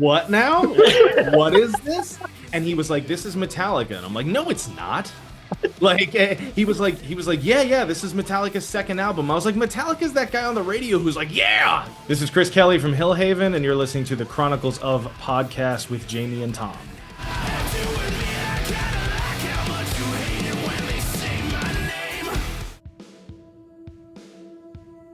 what now? What is this? And he was like, this is Metallica. And I'm like, no, it's not. Like he was like, yeah, this is Metallica's second album. I was like, Metallica's that guy on the radio who's like, yeah. This is Chris Kelly from Hillhaven, and you're listening to the Chronicles of Podcast with Jamie and Tom.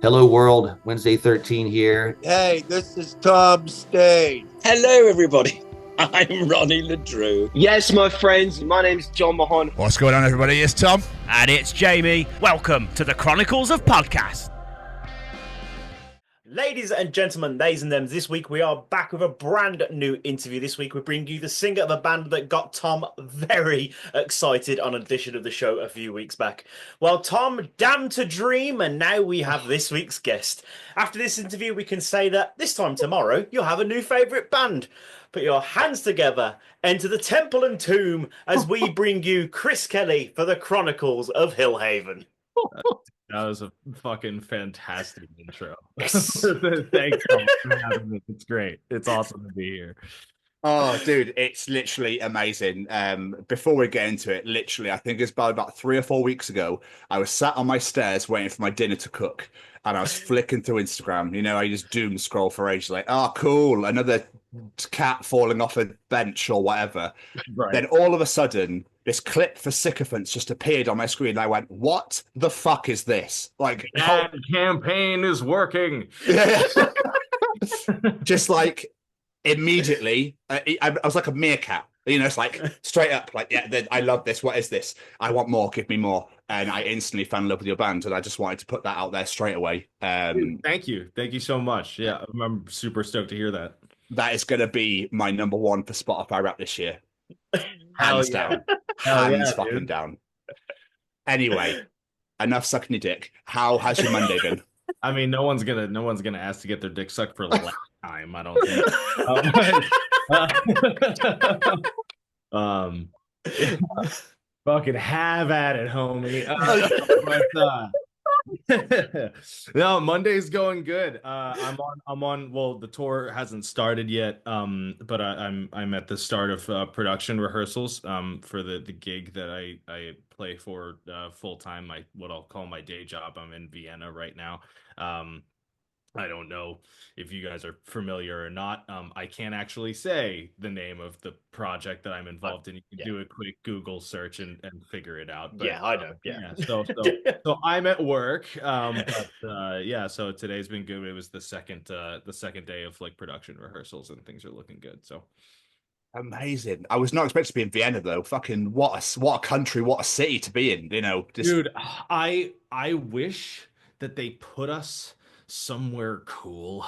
Hello world, Wednesday 13 here. Hey, this is Tom Stain. Hello everybody, I'm Ronnie Ledrew. Yes, my friends, my name's John Mahon. What's going on, everybody? It's Tom. And it's Jamie. Welcome to the Chronicles of Podcast. Ladies and gentlemen, theys and thems, this week we are back with a brand new interview. This week we bring you the singer of a band that got Tom very excited on an edition of the show a few weeks back. Well, Tom, damn to dream, and now we have this week's guest. After this interview, we can say that this time tomorrow, you'll have a new favourite band. Put your hands together, enter the temple and tomb as we bring you Chris Kelly for the Chronicles of Hillhaven. That was a fucking fantastic intro. Thanks for having me. It's great. It's awesome to be here. Oh, dude, it's literally amazing. Before we get into it, literally, I think it's about 3 or 4 weeks ago, I was sat on my stairs waiting for my dinner to cook, and I was flicking through Instagram. You know, I just doom scroll for ages, like, oh, cool, another cat falling off a bench or whatever. Right. Then all of a sudden, this clip for Sycophants just appeared on my screen, and I went, what the fuck is this? Like, that campaign is working. Just like, immediately, I was like a meerkat. You know, it's like straight up, like, yeah, I love this. What is this? I want more. Give me more. And I instantly fell in love with your band, and I just wanted to put that out there straight away. Dude, thank you so much. Yeah, I'm super stoked to hear that. That is going to be my number one for Spotify rap this year. Hands down. Hands fucking down. Anyway, enough sucking your dick. How has your Monday been? I mean, no one's gonna ask to get their dick sucked for the last time. I don't think. Fucking have at it, homie. No, Monday's going good. I'm on. Well, the tour hasn't started yet. But I'm at the start of production rehearsals. For the gig that I play for full time. What I'll call my day job. I'm in Vienna right now. I don't know if you guys are familiar or not. I can't actually say the name of the project that I'm involved in. You can do a quick Google search and figure it out. But, yeah, I know. Yeah. So I'm at work. So today's been good. It was the second day of like production rehearsals, and things are looking good. So amazing. I was not expecting to be in Vienna though. Fucking what a country, what a city to be in. You know, dude. I wish that they put us somewhere cool.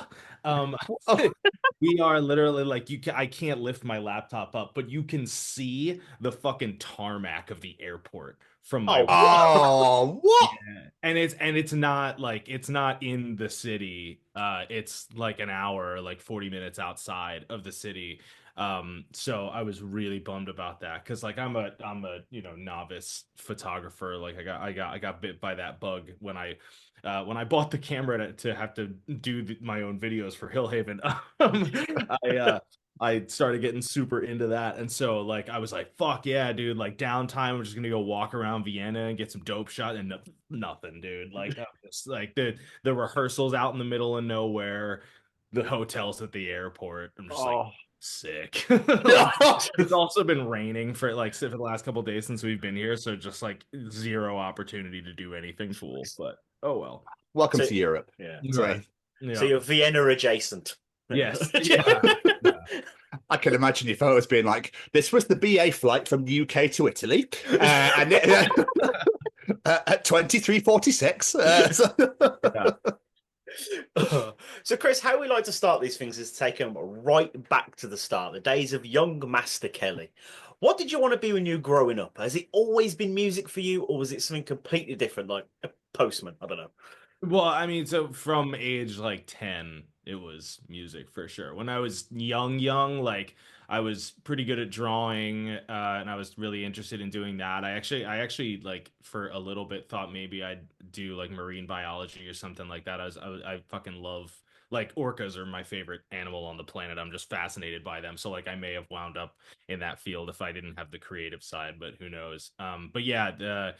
We are literally like I can't lift my laptop up, but you can see the fucking tarmac of the airport from my what? Yeah. And it's not like it's not in the city. It's like an hour, like 40 minutes outside of the city. So I was really bummed about that because like I'm a novice photographer. Like I got bit by that bug when I bought the camera to have to do my own videos for Hillhaven. I started getting super into that, and so like I was like, fuck yeah, dude, like downtime, I'm just gonna go walk around Vienna and get some dope shot, and nothing, dude. Like just like the rehearsals out in the middle of nowhere, the hotels at the airport. I'm just like sick. It's also been raining for the last couple of days since we've been here, so just like zero opportunity to do anything cool. But oh well. Welcome to Europe. Yeah. Right. So you're Vienna adjacent. Yes. Yeah. I can imagine your photos being like, this was the BA flight from UK to Italy, and at 23:46. So Chris, how we like to start these things is take them right back to the start, the days of young Master Kelly. What did you want to be when you were growing up? Has it always been music for you, or was it something completely different, like a postman? I don't know. Well, I mean, so from age like 10, it was music for sure. When I was young, like I was pretty good at drawing, and I was really interested in doing that. I actually like for a little bit thought maybe I'd do like marine biology or something like that. I fucking love like orcas are my favorite animal on the planet. I'm just fascinated by them. So like I may have wound up in that field if I didn't have the creative side, but who knows? But yeah,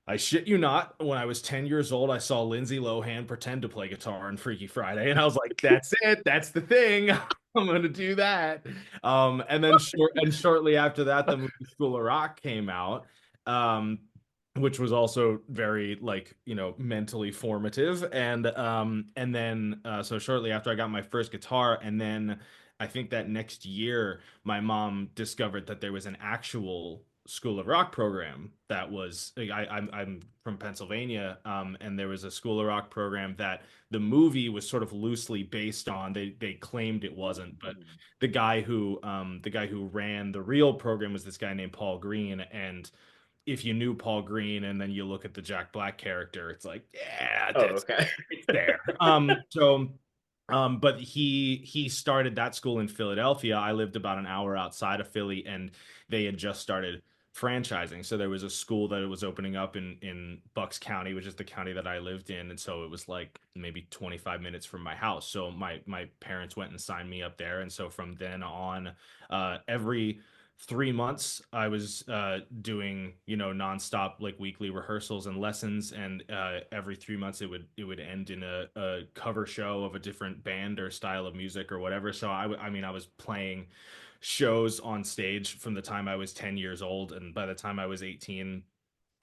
I shit you not, when I was 10 years old, I saw Lindsey Lohan pretend to play guitar on Freaky Friday, and I was like, that's it, that's the thing. I'm gonna do that. And then shortly after that, the movie School of Rock came out. Um, which was also very like mentally formative, and then so shortly after I got my first guitar, and then I think that next year my mom discovered that there was an actual School of Rock program that was like, I'm from Pennsylvania, and there was a School of Rock program that the movie was sort of loosely based on. They claimed it wasn't, but the guy who ran the real program was this guy named Paul Green. And if you knew Paul Green and then you look at the Jack Black character, it's like, yeah, Okay. it's there. But he started that school in Philadelphia. I lived about an hour outside of Philly, and they had just started franchising. So there was a school that was opening up in Bucks County, which is the county that I lived in, and so it was like maybe 25 minutes from my house. So my parents went and signed me up there, and so from then on, every 3 months I was doing nonstop like weekly rehearsals and lessons, and every 3 months it would end in a cover show of a different band or style of music or whatever. So I mean I was playing shows on stage from the time I was 10 years old, and by the time I was 18,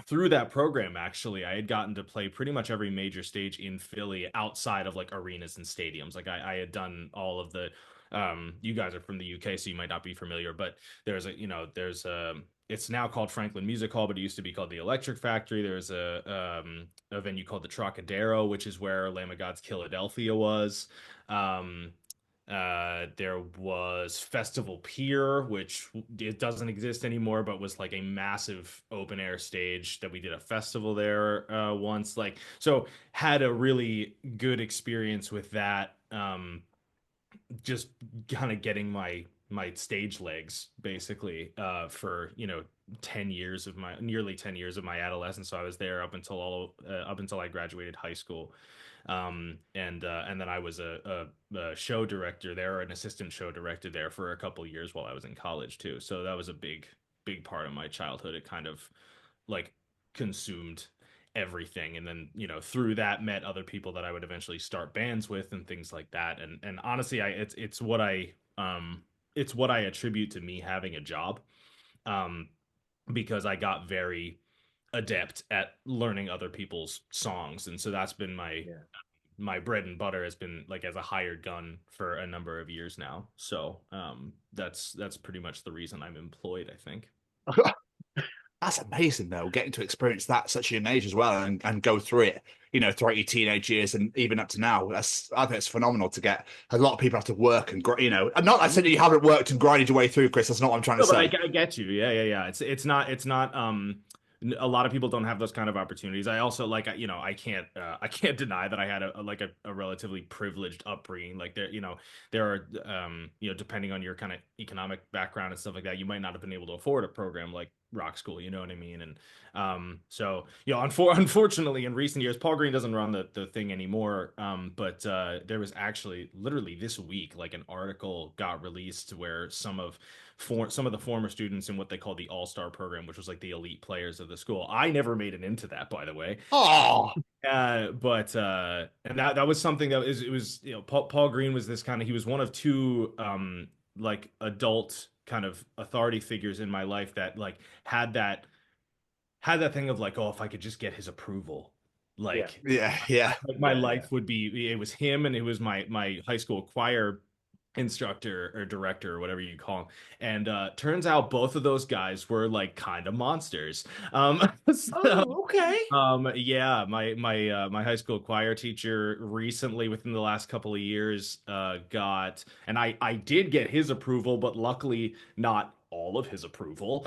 through that program, actually, I had gotten to play pretty much every major stage in Philly outside of like arenas and stadiums. Like I had done all of the you guys are from the UK, so you might not be familiar, but there's it's now called Franklin Music Hall, but it used to be called the Electric Factory. There's a venue called the Trocadero, which is where Lamb of God's Philadelphia was. Um, there was Festival Pier, which it doesn't exist anymore, but was like a massive open air stage that we did a festival there once. Like, so had a really good experience with that. Just kind of getting my stage legs basically for 10 years of my nearly 10 years of my adolescence. So I was there up until I graduated high school. And then I was a show director there, or an assistant show director there, for a couple years while I was in college too. So that was a big part of my childhood. It kind of like consumed everything, and then through that met other people that I would eventually start bands with and things like that. And honestly, it's what I attribute to me having a job, um because I got very adept at learning other people's songs, and so that's been my bread and butter, has been like as a hired gun for a number of years now. So that's pretty much the reason I'm employed, I think. That's amazing, though, getting to experience that at such a young age as well, and go through it, throughout your teenage years and even up to now. I think it's phenomenal to get. A lot of people have to work and, and not that you haven't worked and grinded your way through, Chris. That's not what I'm trying to say. I get you. Yeah. It's not a lot of people don't have those kind of opportunities. I also I can't deny that I had a relatively privileged upbringing. Like there are depending on your kind of economic background and stuff like that, you might not have been able to afford a program like rock school, you know what I mean? And so unfortunately in recent years, Paul Green doesn't run the thing anymore. But there was actually literally this week like an article got released where some of the former students in what they call the All-Star program, which was like the elite players of the school. I never made it into that, by the way. Oh, but and that was something that it was Paul Green was this kind of, he was one of two like adult kind of authority figures in my life that like had that thing of like, oh, if I could just get his approval, like yeah. like my life would be. It was him, and it was my high school choir instructor or director or whatever you call him. And turns out both of those guys were like kind of monsters. Okay. Yeah, my high school choir teacher recently, within the last couple of years, got, and I did get his approval, but luckily not all of his approval.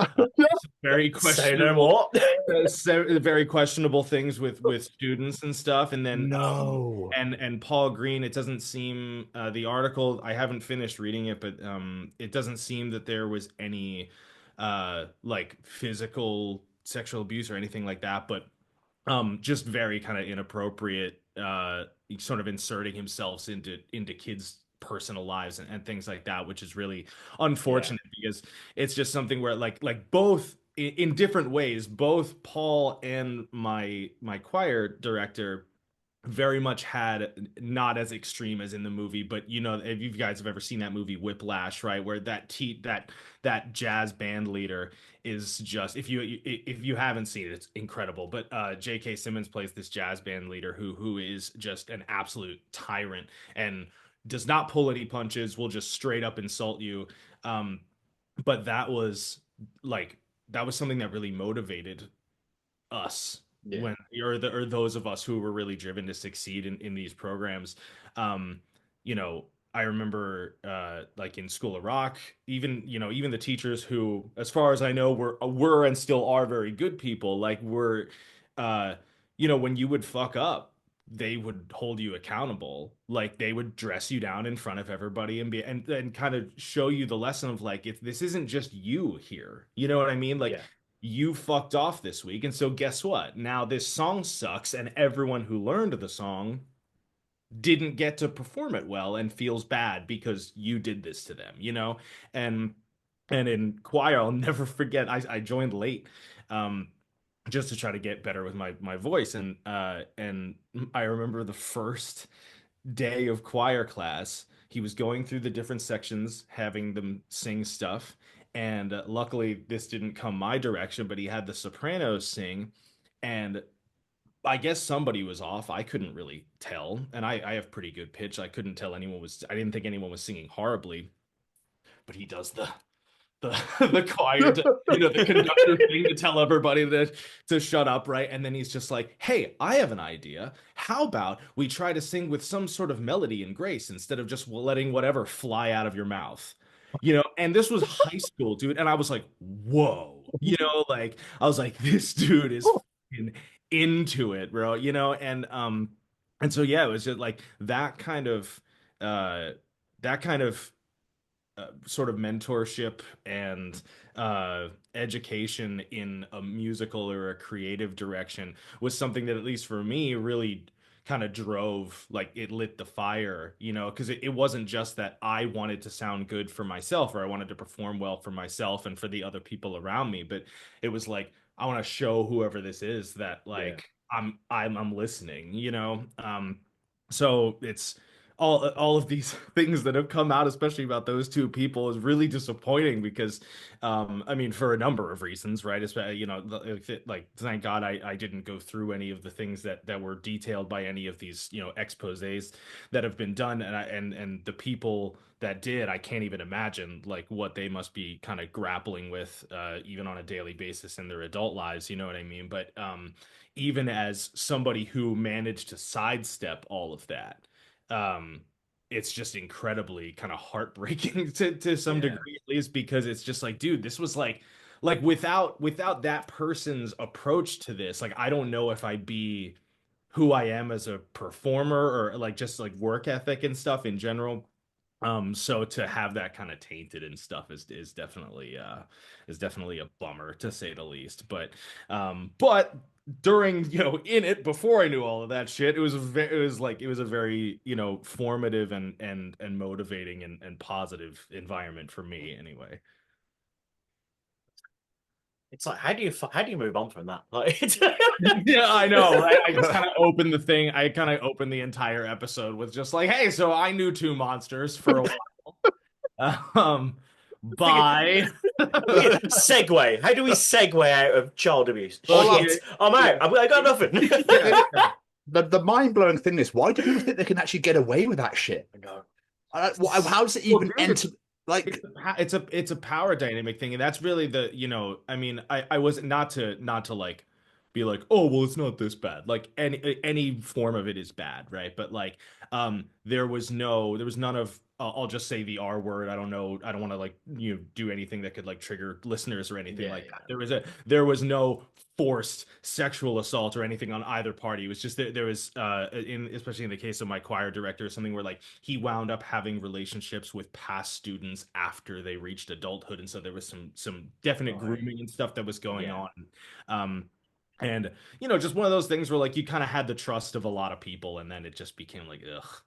Very questionable. Very questionable things with students and stuff. And then No. and Paul Green, it doesn't seem, the article, I haven't finished reading it, but it doesn't seem that there was any like physical sexual abuse or anything like that, but just very kind of inappropriate sort of inserting himself into kids' personal lives and things like that, which is really unfortunate because it's just something where like both in different ways, both Paul and my choir director very much had not as extreme as in the movie, but you know, if you guys have ever seen that movie Whiplash, right, where that jazz band leader is just, if you haven't seen it, it's incredible. But J.K. Simmons plays this jazz band leader who is just an absolute tyrant and does not pull any punches, will just straight up insult you. But that was something that really motivated us when or those of us who were really driven to succeed in these programs. You know, I remember like in School of Rock, even the teachers who, as far as I know, were and still are very good people, like were when you would fuck up, they would hold you accountable. Like they would dress you down in front of everybody and kind of show you the lesson of like, if this isn't just you here, you know what I mean? Like you fucked off this week. And so guess what? Now this song sucks and everyone who learned the song didn't get to perform it well and feels bad because you did this to them, you know? And in choir, I'll never forget, I joined late. Just to try to get better with my voice. And I remember the first day of choir class, he was going through the different sections, having them sing stuff. And luckily, this didn't come my direction, but he had the sopranos sing. And I guess somebody was off. I couldn't really tell. And I have pretty good pitch. I couldn't tell I didn't think anyone was singing horribly. But he does the choir, the conductor thing to tell everybody to shut up, right? And then he's just like, "Hey, I have an idea. How about we try to sing with some sort of melody and grace instead of just letting whatever fly out of your mouth?" And this was high school, dude. And I was like, "Whoa," like I was like, "This dude is into it, bro," and so yeah, it was just like that kind of sort of mentorship and education in a musical or a creative direction was something that, at least for me, really kind of drove, like it lit the fire, because it wasn't just that I wanted to sound good for myself or I wanted to perform well for myself and for the other people around me, but it was like, I want to show whoever this is that like I'm listening, so it's all of these things that have come out, especially about those two people, is really disappointing because, I mean, for a number of reasons, right? Especially, like thank God I didn't go through any of the things that were detailed by any of these, exposés that have been done, and the people that did, I can't even imagine like what they must be kind of grappling with, even on a daily basis in their adult lives. You know what I mean? But even as somebody who managed to sidestep all of that, it's just incredibly kind of heartbreaking to some degree, at least, because it's just like, dude, this was like without that person's approach to this, like I don't know if I'd be who I am as a performer or like just like work ethic and stuff in general. So to have that kind of tainted and stuff is definitely a bummer, to say the least. But during, in it, before I knew all of that shit, it was a very, formative and motivating and positive environment for me anyway. It's like, how do you move on from that? Like, yeah, I know, right? I just kind of opened the thing. I kind of opened the entire episode with just like, hey, so I knew two monsters for a while. Bye. Segue. How do we segue out of child abuse? I'm out. I got nothing. The mind-blowing thing is, why do people think they can actually get away with that shit? I know. How does it even enter? Like, it's a power dynamic thing, and that's really the, I mean, I was not to like be like, oh well, it's not this bad. Like any form of it is bad, right? But like there was none of, I'll just say the R word. I don't know. I don't want to like do anything that could like trigger listeners or anything like that. There was no forced sexual assault or anything on either party. It was just that there was especially in the case of my choir director, something where like he wound up having relationships with past students after they reached adulthood, and so there was some definite grooming and stuff that was going on. And just one of those things where like you kind of had the trust of a lot of people, and then it just became like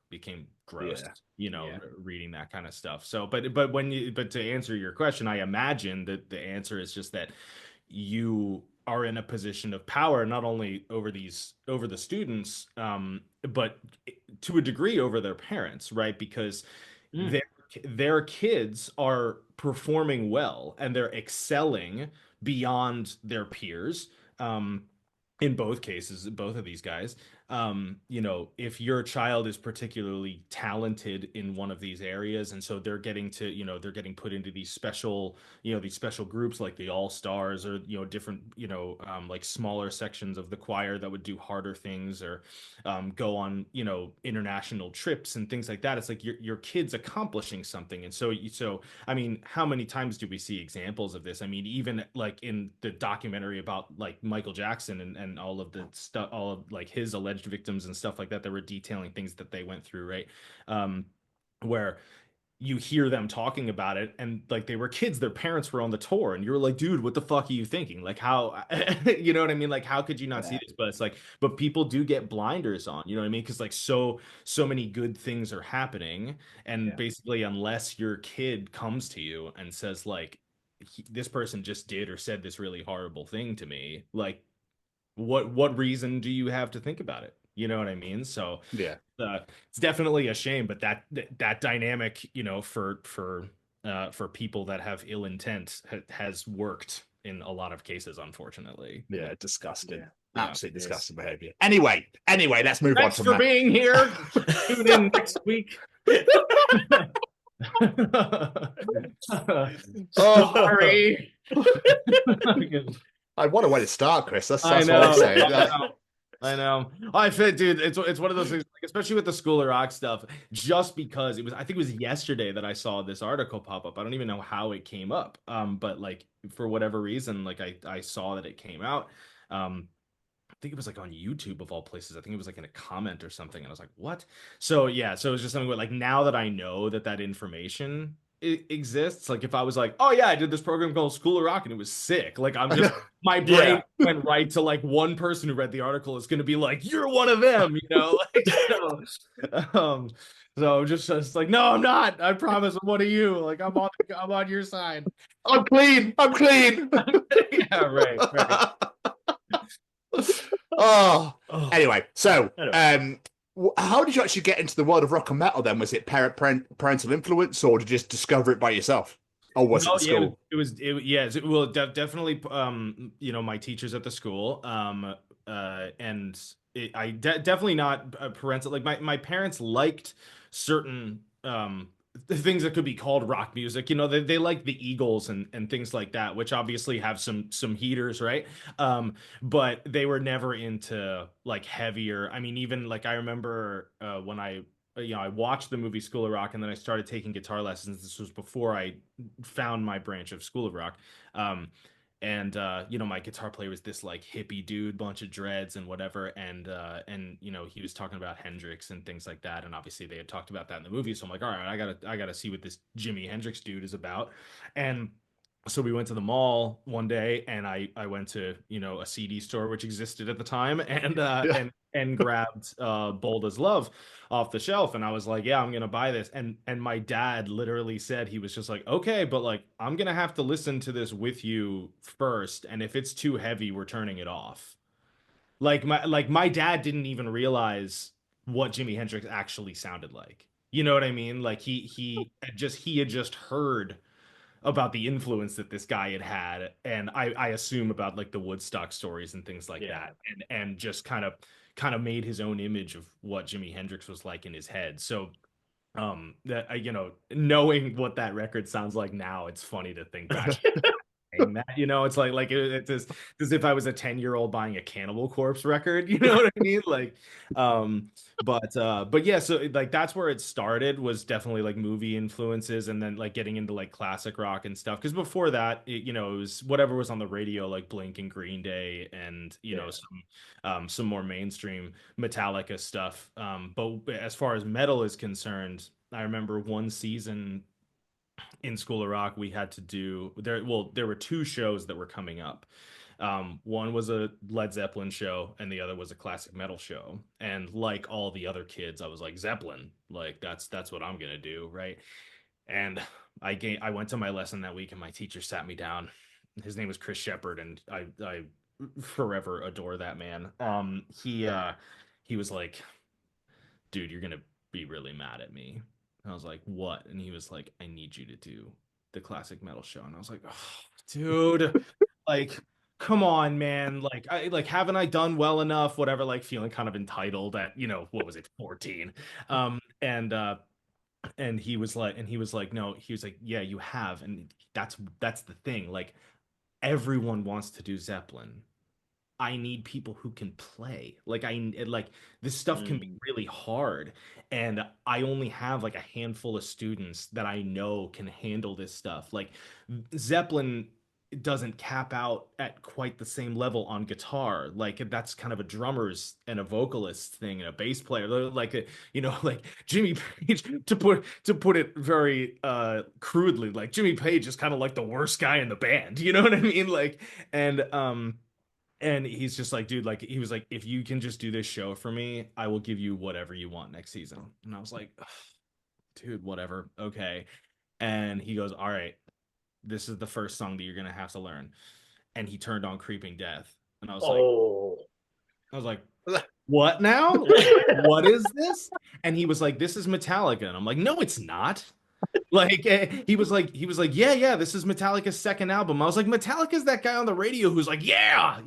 became gross, Yeah. reading that kind of stuff. So, but to answer your question, I imagine that the answer is just that you are in a position of power, not only over the students, but to a degree over their parents, right? Because Mm. their kids are performing well and they're excelling beyond their peers. Um, in both cases, both of these guys, if your child is particularly talented in one of these areas, and so they're getting put into these special groups like the All Stars, or different, like smaller sections of the choir that would do harder things, or go on, international trips and things like that. It's like your kid's accomplishing something. And so I mean, how many times do we see examples of this? I mean, even like in the documentary about like Michael Jackson and all of the stuff, all of like his alleged victims and stuff like that, that were detailing things that they went through, right? Where you hear them talking about it, and like they were kids, their parents were on the tour, and you're like, dude, what the fuck are you thinking? Like, how you know what I mean? Like, how could you not see this? But it's like, but people do get blinders on, you know what I mean? Because like so many good things are happening, and basically unless your kid comes to you and says like, this person just did or said this really horrible thing to me, like what reason do you have to think about it? You know what I mean? So Yeah. it's definitely a shame, but that dynamic, for people that have ill intent has worked in a lot of cases, unfortunately. Yeah, disgusting. Yeah. Absolutely disgusting behavior. Anyway, let's move on Thanks from for that. being here. Tune in next week. Oh, sorry. What a way to start, Chris. That's I what know. I'm saying. I know. I fit, dude. It's one of those things, like, especially with the School of Rock stuff. Just because I think it was yesterday that I saw this article pop up. I don't even know how it came up. But like for whatever reason, like I saw that it came out. I think it was like on YouTube of all places. I think it was like in a comment or something, and I was like, "What?" So yeah, so it was just something where like now that I know that information exists, like if I was like, "Oh yeah, I did this program called School of Rock and it was sick," like I'm just my brain went right to like one person who read the article is going to be like, "You're one of them," you know? Like, so just like, no, I'm not. I promise, I'm one of you. Like I'm on your side. I'm clean. Yeah, right. Anyway, so how did you actually get into the world of rock and metal then? Was it parental influence, or did you just discover it by yourself? Or was it the school? Definitely my teachers at the school, and definitely not parental. Like my parents liked certain things that could be called rock music. They like the Eagles and things like that, which obviously have some heaters, right? But they were never into like heavier. I mean, even like I remember when I watched the movie School of Rock, and then I started taking guitar lessons. This was before I found my branch of School of Rock. And my guitar player was this like hippie dude, bunch of dreads and whatever, and he was talking about Hendrix and things like that, and obviously they had talked about that in the movie, so I'm like, all right, I gotta see what this Jimi Hendrix dude is about. And so we went to the mall one day, and I went to a CD store which existed at the time, and grabbed Bold as Love off the shelf, and I was like, yeah, I'm gonna buy this. And my dad literally said, he was just like, okay, but like I'm gonna have to listen to this with you first, and if it's too heavy, we're turning it off. My dad didn't even realize what Jimi Hendrix actually sounded like. You know what I mean? Like he had just heard about the influence that this guy had, and I assume about like the Woodstock stories and things like that, and just kind of made his own image of what Jimi Hendrix was like in his head. So that knowing what that record sounds like now, it's funny to think back. That, it's like it's as if I was a 10-year-old buying a Cannibal Corpse record, you know what I mean? Like but yeah, so like that's where it started, was definitely like movie influences, and then like getting into like classic rock and stuff, because before that it was whatever was on the radio, like Blink and Green Day, and some more mainstream Metallica stuff. But as far as metal is concerned, I remember one season in School of Rock we had to do there were two shows that were coming up, One was a Led Zeppelin show, and the other was a classic metal show. And like all the other kids, I was like, Zeppelin, like that's what I'm gonna do, right? And I went to my lesson that week, and my teacher sat me down. His name was Chris Shepard, and I forever adore that man. He was like, dude, you're gonna be really mad at me. And I was like, what? And he was like, I need you to do the classic metal show. And I was like, oh, dude, like, come on, man. Like haven't I done well enough? Whatever, like feeling kind of entitled at, what was it, 14. And he was like, no, he was like, yeah, you have. And that's the thing. Like, everyone wants to do Zeppelin. I need people who can play. Like this stuff can be really hard, and I only have like a handful of students that I know can handle this stuff. Like Zeppelin doesn't cap out at quite the same level on guitar. Like that's kind of a drummer's and a vocalist thing and a bass player. Like Jimmy Page, to put it very crudely, like Jimmy Page is kind of like the worst guy in the band. You know what I mean? Like and he's just like, dude, like he was like, if you can just do this show for me, I will give you whatever you want next season. And I was like, dude, whatever. Okay. And he goes, all right, this is the first song that you're gonna have to learn. And he turned on Creeping Death. And I was like, what now? What is this? And he was like, this is Metallica. And I'm like, no, it's not. Like he was like, yeah, this is Metallica's second album. I was like, Metallica's that guy on the radio who's like, yeah,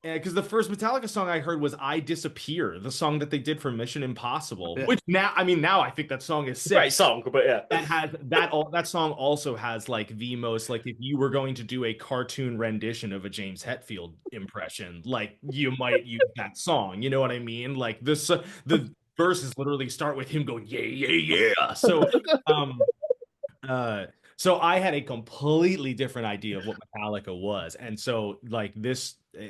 because the first Metallica song I heard was "I Disappear," the song that they did for Mission Impossible. Yeah. Which now I think that song is sick. Great song, but yeah, that song also has like the most, like, if you were going to do a cartoon rendition of a James Hetfield impression, like you might use that song. You know what I mean? Like the verses literally start with him going, yeah, yeah, yeah. So I had a completely different idea of what Metallica was. And so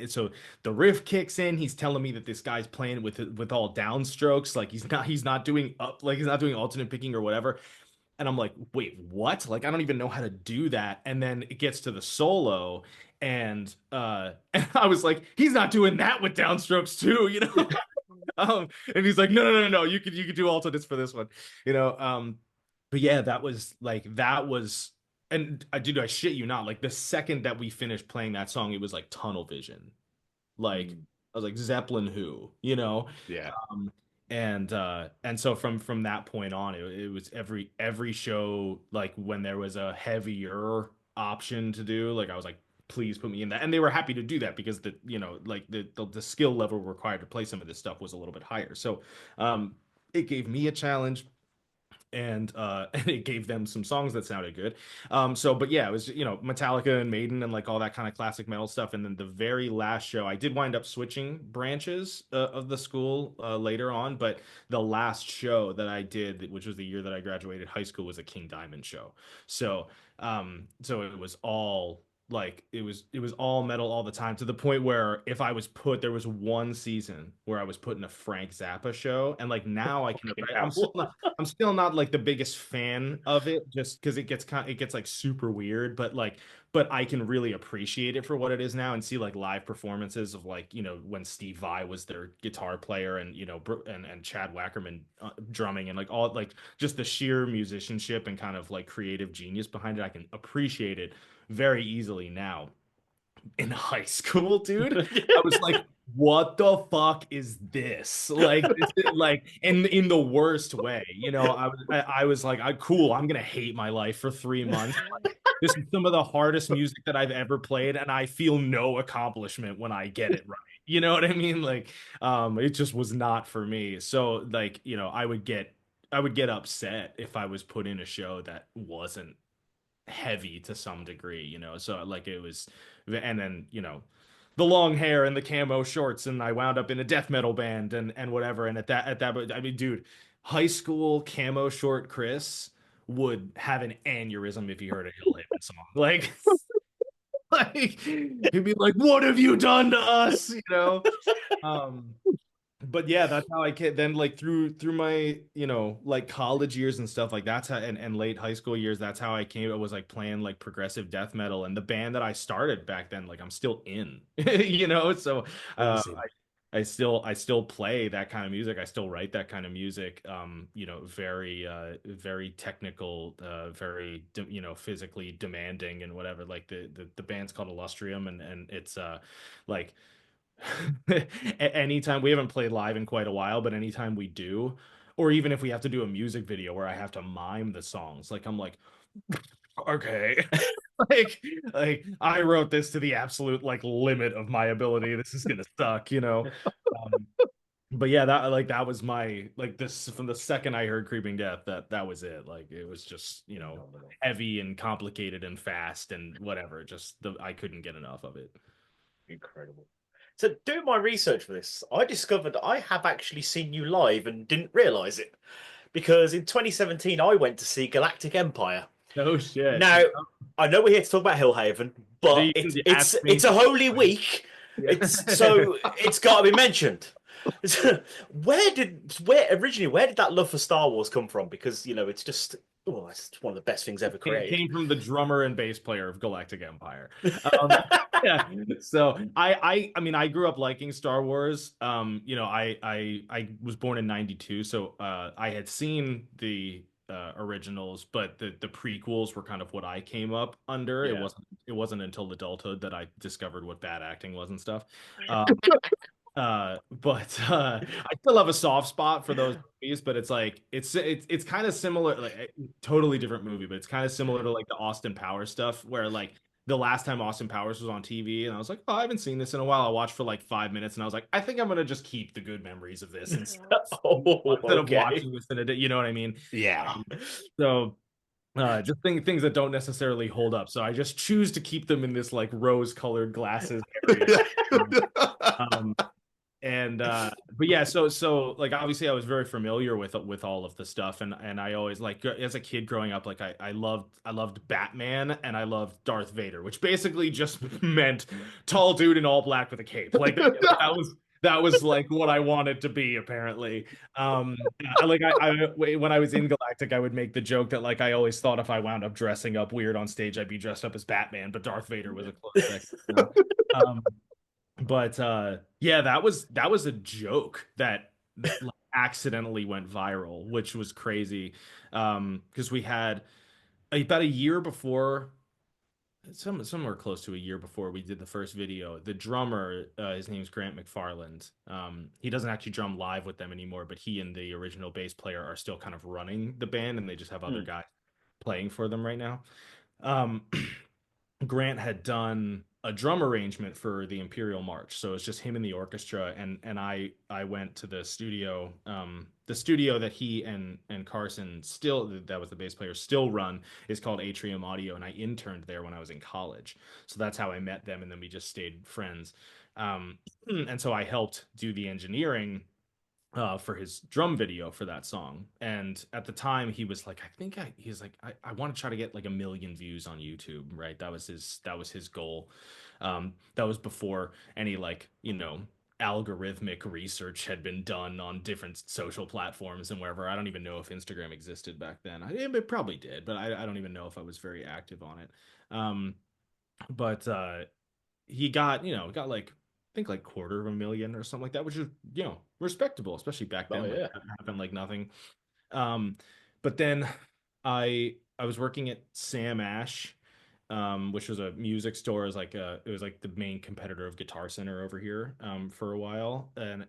so the riff kicks in, he's telling me that this guy's playing with all downstrokes, like he's not doing alternate picking or whatever. And I'm like, wait, what? Like, I don't even know how to do that. And then it gets to the solo, and I was like, he's not doing that with downstrokes too, and he's like, no, you could do alternates for this one, but yeah, that was, and I shit you not, like the second that we finished playing that song, it was like tunnel vision. Like I was like, Zeppelin who, Yeah. And so from that point on, it was every show, like when there was a heavier option to do, like I was like, please put me in that. And they were happy to do that because the skill level required to play some of this stuff was a little bit higher. So it gave me a challenge, and it gave them some songs that sounded good. But yeah, it was, Metallica and Maiden and like all that kind of classic metal stuff. And then the very last show, I did wind up switching branches of the school later on, but the last show that I did, which was the year that I graduated high school, was a King Diamond show. So it was all like, it was all metal all the time, to the point where if I was there was one season where I was put in a Frank Zappa show, and like now I'm still not like the biggest fan of it, just because it gets like super weird, but I can really appreciate it for what it is now, and see like live performances of like, when Steve Vai was their guitar player, and and Chad Wackerman drumming, and like all, like just the sheer musicianship and kind of like creative genius behind it. I can appreciate it very easily now. In high school, dude, I was like, what the fuck is this? Like, in the worst way, I was like, cool, I'm gonna hate my life for 3 months. Like, this is some of the hardest music that I've ever played, and I feel no accomplishment when I get it right. You know what I mean? Like, it just was not for me. So like, I would get upset if I was put in a show that wasn't heavy to some degree, so like it was. And then the long hair and the camo shorts, and I wound up in a death metal band and whatever. And at that I mean, dude, high school camo short Chris would have an aneurysm if he heard a Hillhaven song. Like he'd be like, what have you done to us? but yeah, that's how I can then like through my, like college years and stuff like that's how and late high school years, that's how I came. I was like playing like progressive death metal, and the band that I started back then, like I'm still in, so Awesome. I still play that kind of music. I still write that kind of music. Very very technical, very physically demanding and whatever. Like the band's called Illustrium, and it's like anytime we haven't played live in quite a while, but anytime we do, or even if we have to do a music video where I have to mime the songs, like I'm like, okay, like like I wrote this to the absolute like limit of my ability. This is gonna suck. Um, but yeah, that was my like this from the second I heard Creeping Death, that was it. Like it was just heavy and complicated and fast and whatever. I couldn't get enough of it. Incredible. So, doing my research for this, I discovered I have actually seen you live and didn't realize it because in 2017 I went to see Galactic Empire. No shit. Now, I know we're here to talk about Hillhaven, but it's a holy week. So it's got to be mentioned. Where did that love for Star Wars come from? Because it's just it's one of the best things ever created. It came from the drummer and bass player of Galactic Empire. Yeah. So I grew up liking Star Wars. I was born in '92, so I had seen the originals, but the prequels were kind of what I came up under. Yeah. It wasn't until adulthood that I discovered what bad acting was and stuff. But I still have a soft spot for those movies, but it's like it's kind of similar, like totally different movie, but it's kind of similar to like the Austin Powers stuff, where like the last time Austin Powers was on TV, and I was like, oh, I haven't seen this in a while. I watched for like 5 minutes, and I was like, I think I'm gonna just keep the good memories of this instead of watching this in a day. You know what I mean? Yeah. So just things that don't necessarily hold up. So I just choose to keep them in this like rose-colored glasses area. But yeah, so like obviously I was very familiar with all of the stuff, and I always like as a kid growing up, like I loved Batman and I loved Darth Vader, which basically just meant tall dude in all black with a cape. Like that was like what I wanted to be, apparently. Like when I was in Galactic, I would make the joke that like I always thought if I wound up dressing up weird on stage, I'd be dressed up as Batman, but Darth Vader was a close second. But yeah, that was a joke that like, accidentally went viral, which was crazy. Because we had about a year before, somewhere close to a year before we did the first video, the drummer, his name's Grant McFarland. He doesn't actually drum live with them anymore, but he and the original bass player are still kind of running the band, and they just have other guys playing for them right now. Grant had done a drum arrangement for the Imperial March, so it's just him and the orchestra, and I went to the studio that he and Carson that was the bass player still run, is called Atrium Audio, and I interned there when I was in college, so that's how I met them, and then we just stayed friends. And so I helped do the engineering for his drum video for that song. And at the time he was like, I want to try to get like 1 million views on YouTube, right? That was his goal. That was before any like, algorithmic research had been done on different social platforms and wherever. I don't even know if Instagram existed back then. It probably did, but I don't even know if I was very active on it. But he got like, I think like 250,000 or something like that, which is respectable, especially back then. Oh, yeah. Like, that happened like nothing. But then I was working at Sam Ash, which was a music store. It was like the main competitor of Guitar Center over here for a while. And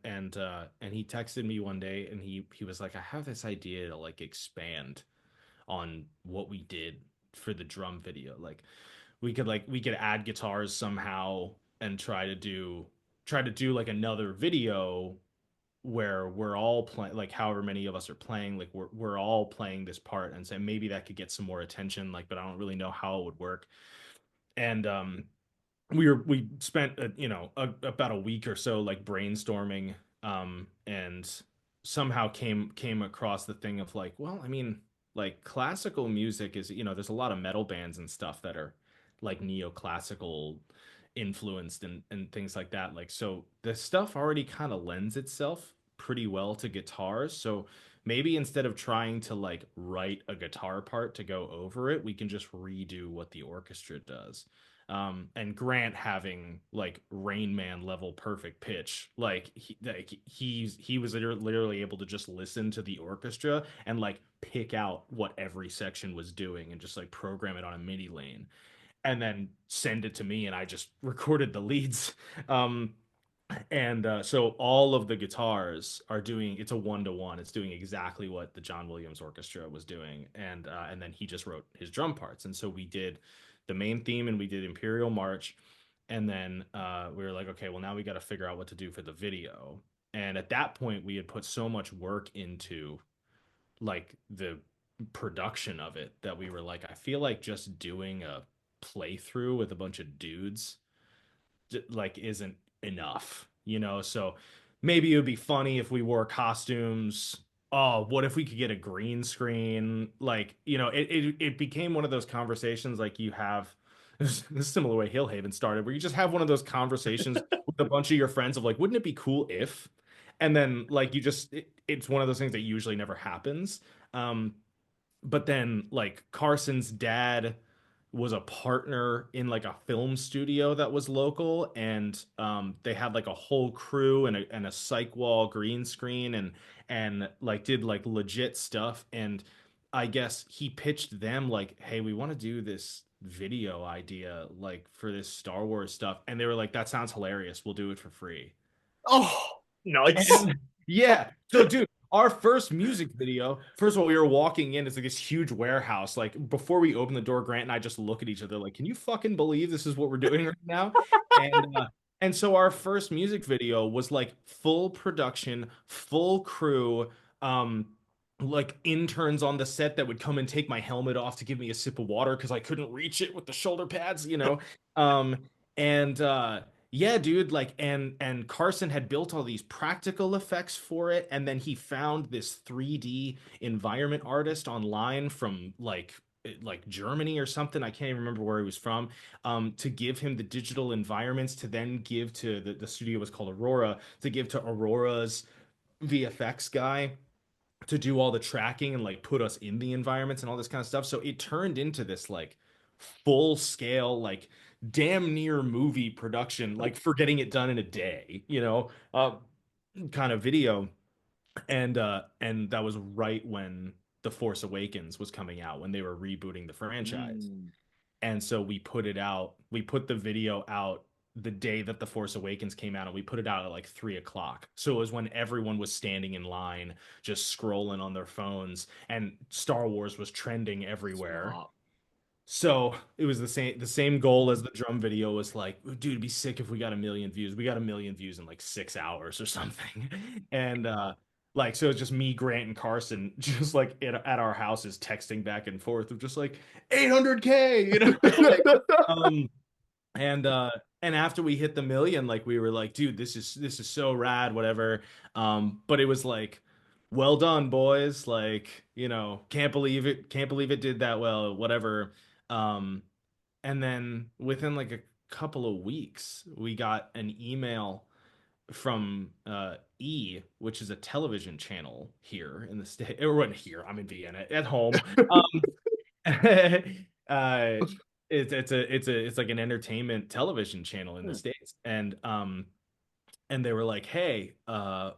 he texted me one day, and he was like, I have this idea to like expand on what we did for the drum video. Like we could add guitars somehow and try to do like another video where we're all playing, like however many of us are playing, like we're all playing this part, and say maybe that could get some more attention, like, but I don't really know how it would work. And we spent about a week or so like brainstorming, and somehow came across the thing of like, well, I mean, like classical music is, there's a lot of metal bands and stuff that are like neoclassical influenced and things like that. Like, so the stuff already kind of lends itself pretty well to guitars. So maybe instead of trying to like write a guitar part to go over it, we can just redo what the orchestra does. And Grant having like Rain Man level perfect pitch, he was literally able to just listen to the orchestra and like pick out what every section was doing and just like program it on a MIDI lane and then send it to me, and I just recorded the leads. So all of the guitars are doing, it's a 1-to-1. It's doing exactly what the John Williams Orchestra was doing, and then he just wrote his drum parts. And so we did the main theme and we did Imperial March, and then we were like, okay, well now we got to figure out what to do for the video. And at that point, we had put so much work into like the production of it that we were like, I feel like just doing a playthrough with a bunch of dudes like isn't enough, you know? So maybe it would be funny if we wore costumes. Oh, what if we could get a green screen? Like, you know, it became one of those conversations like you have a similar way Hillhaven started, where you just have one of those conversations with a bunch of your friends of like, wouldn't it be cool if? And then like you just it's one of those things that usually never happens. But then like Carson's dad was a partner in like a film studio that was local, and they had like a whole crew and a cyc wall green screen and like did like legit stuff. And I guess he pitched them like, hey, we want to do this video idea like for this Star Wars stuff, and they were like, that sounds hilarious, we'll do it for free. Oh, nice. And, yeah. So, dude, our first music video, first of all, we were walking in. It's like this huge warehouse. Like, before we open the door, Grant and I just look at each other like, can you fucking believe this is what we're doing right now? And so our first music video was like full production, full crew, like interns on the set that would come and take my helmet off to give me a sip of water because I couldn't reach it with the shoulder pads, you know? And Yeah, dude, like and Carson had built all these practical effects for it, and then he found this 3D environment artist online from like Germany or something. I can't even remember where he was from, to give him the digital environments to then give to the studio was called Aurora, to give to Aurora's VFX guy to do all the tracking and like put us in the environments and all this kind of stuff. So it turned into this like full scale, like damn near movie production, like for getting it done in a day, you know, kind of video. And that was right when The Force Awakens was coming out, when they were rebooting the franchise. And so we put the video out the day that The Force Awakens came out, and we put it out at like 3 o'clock. So it was when everyone was standing in line, just scrolling on their phones, and Star Wars was trending everywhere. Smart. So it was the same goal as the drum video was like, dude, it'd be sick if we got 1 million views. We got 1 million views in like 6 hours or something. And like, so it's just me, Grant, and Carson just like at our houses texting back and forth of just like 800K, you know? And after we hit the 1 million, like we were like, dude, this is so rad, whatever. But it was like, well done, boys. Like, you know, can't believe it did that well, whatever. And then within like a couple of weeks, we got an email from E, which is a television channel here in the state. Or wasn't here, I'm in Vienna at home. It's like an entertainment television channel in the States. And they were like, hey,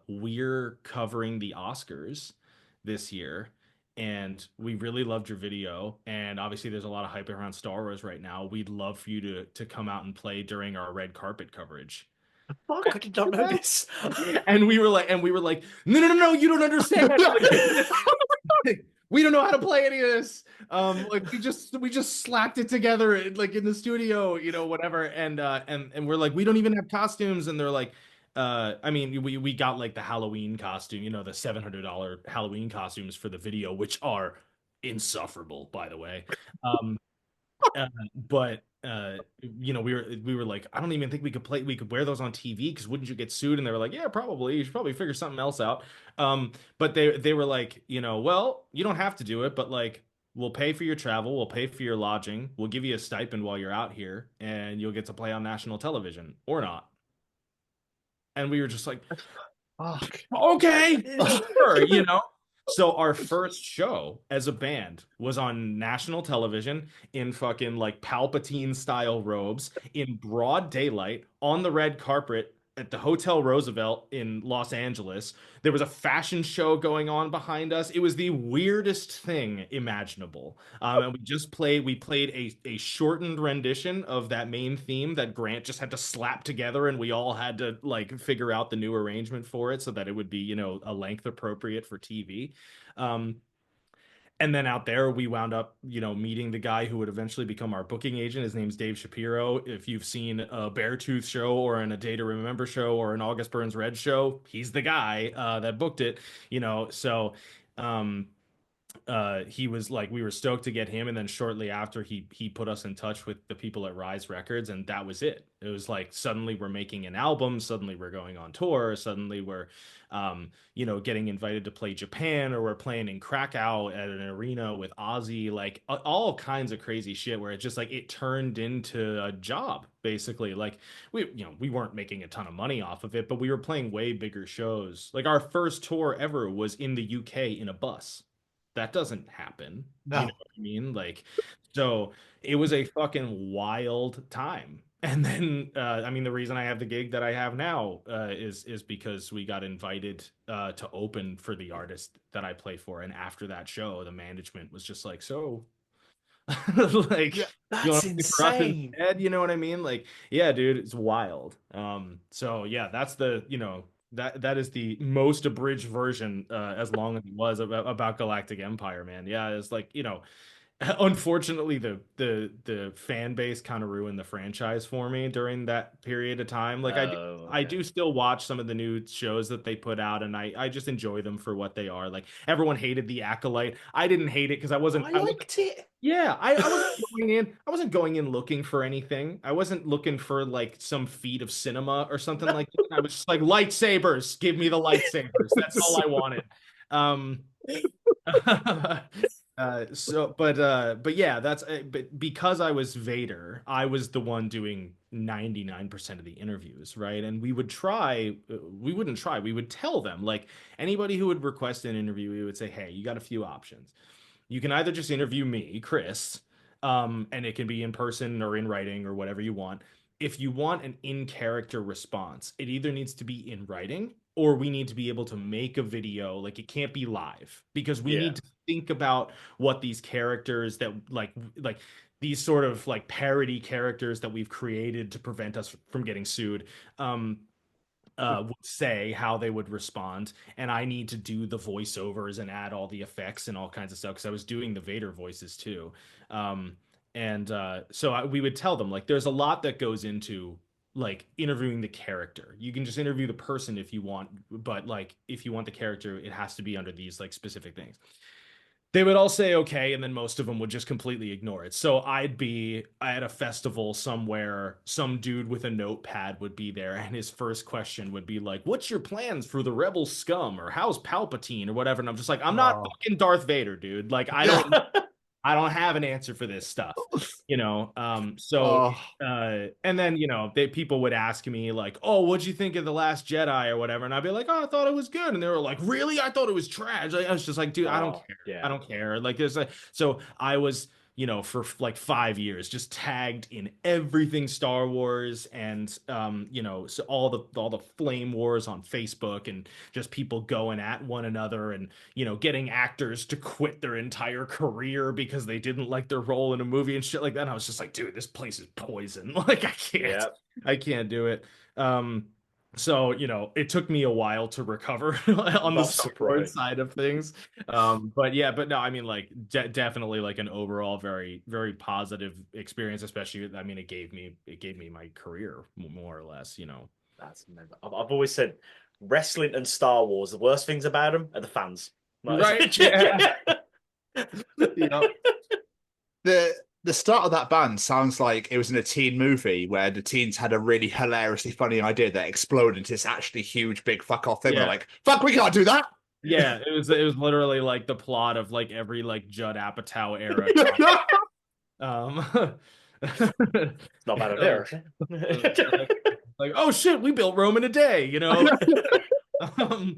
we're covering the Oscars this year, and we really loved your video. And obviously there's a lot of hype around Star Wars right now. We'd love for you to come out and play during our red carpet coverage. Fuck, I did not know this. And we were like, no, you don't understand. We don't know how to play any of this. Like we just slapped it together like in the studio, you know, whatever. And we're like, we don't even have costumes. And they're like, I mean, we got like the Halloween costume, you know, the $700 Halloween costumes for the video, which are insufferable, by the way. But you know, we were like, I don't even think we could wear those on TV, because wouldn't you get sued? And they were like, yeah, probably. You should probably figure something else out. But they were like, you know, well, you don't have to do it, but like, we'll pay for your travel, we'll pay for your lodging, we'll give you a stipend while you're out here, and you'll get to play on national television or not. And we were just like, Fuck. Okay, sure, you know. So our first show as a band was on national television in fucking like Palpatine style robes in broad daylight on the red carpet at the Hotel Roosevelt in Los Angeles. There was a fashion show going on behind us. It was the weirdest thing imaginable. And we played a shortened rendition of that main theme that Grant just had to slap together, and we all had to like figure out the new arrangement for it so that it would be, you know, a length appropriate for TV. Um, and then out there, we wound up, you know, meeting the guy who would eventually become our booking agent. His name's Dave Shapiro. If you've seen a Beartooth show or in a Day to Remember show or an August Burns Red show, he's the guy that booked it, you know. So he was like, we were stoked to get him, and then shortly after he put us in touch with the people at Rise Records, and that was it. It was like suddenly we're making an album, suddenly we're going on tour, suddenly we're you know, getting invited to play Japan, or we're playing in Krakow at an arena with Ozzy, like all kinds of crazy shit where it just like it turned into a job basically. Like we weren't making a ton of money off of it, but we were playing way bigger shows. Like our first tour ever was in the UK in a bus. That doesn't happen. No. You know what I mean? Like, so it was a fucking wild time. And then, I mean, the reason I have the gig that I have now is because we got invited to open for the artist that I play for. And after that show, the management was just like, so, like, Yeah, you that's want to for us insane. instead? You know what I mean? Like, yeah, dude, it's wild. So yeah, that's the, you know, that is the most abridged version, as long as it was about Galactic Empire, man. Yeah, it's like, you know, unfortunately the fan base kind of ruined the franchise for me during that period of time. Like I do still watch some of the new shows that they put out, and I just enjoy them for what they are. Like everyone hated The Acolyte. I didn't hate it because I liked it. Yeah, I wasn't going in looking for anything. I wasn't looking for like some feat of cinema or something like that. I was just like, lightsabers, give me the lightsabers. That's all I wanted. But yeah, but because I was Vader, I was the one doing 99% of the interviews, right? And we would tell them, like, anybody who would request an interview, we would say, hey, you got a few options. You can either just interview me, Chris, and it can be in person or in writing or whatever you want. If you want an in-character response, it either needs to be in writing, or we need to be able to make a video. Like, it can't be live, because we need to think about what these characters that like these sort of like parody characters that we've created to prevent us from getting sued would say, how they would respond. And I need to do the voiceovers and add all the effects and all kinds of stuff, because I was doing the Vader voices too. So we would tell them, like, there's a lot that goes into like interviewing the character. You can just interview the person if you want, but like if you want the character, it has to be under these like specific things. They would all say okay, and then most of them would just completely ignore it. So I'd be at a festival somewhere, some dude with a notepad would be there, and his first question would be like, what's your plans for the rebel scum, or how's Palpatine, or whatever. And I'm just like, I'm not fucking Darth Vader, dude. Like, I don't have an answer for this stuff, you know? And then, you know, people would ask me like, oh, what'd you think of The Last Jedi or whatever? And I'd be like, oh, I thought it was good. And they were like, really? I thought it was trash. I was just like, dude, I don't care. Yeah. I don't care. Like, there's like, so I was, you know, for like 5 years, just tagged in everything Star Wars, and you know, so all the flame wars on Facebook, and just people going at one another, and you know, getting actors to quit their entire career because they didn't like their role in a movie and shit like that. And I was just like, dude, this place is poison. Like, I can't do it. So, you know, it took me a while to recover on the support side of things. But no, I mean, like, definitely like an overall very, very positive experience, especially, I mean, it gave me my career more or less, you know. I've always said wrestling and Star Wars, the worst things about them are the fans. Right? Yeah. You know, the start of that band sounds like it was in a teen movie where the teens had a really hilariously funny idea that exploded into this actually huge, big fuck off thing. Yeah. They're like, fuck, we can't do that. Yeah, it was literally like the plot of like every like Judd Apatow era. It's not bad there. Like, oh shit, we built Rome in a day, you know. Um,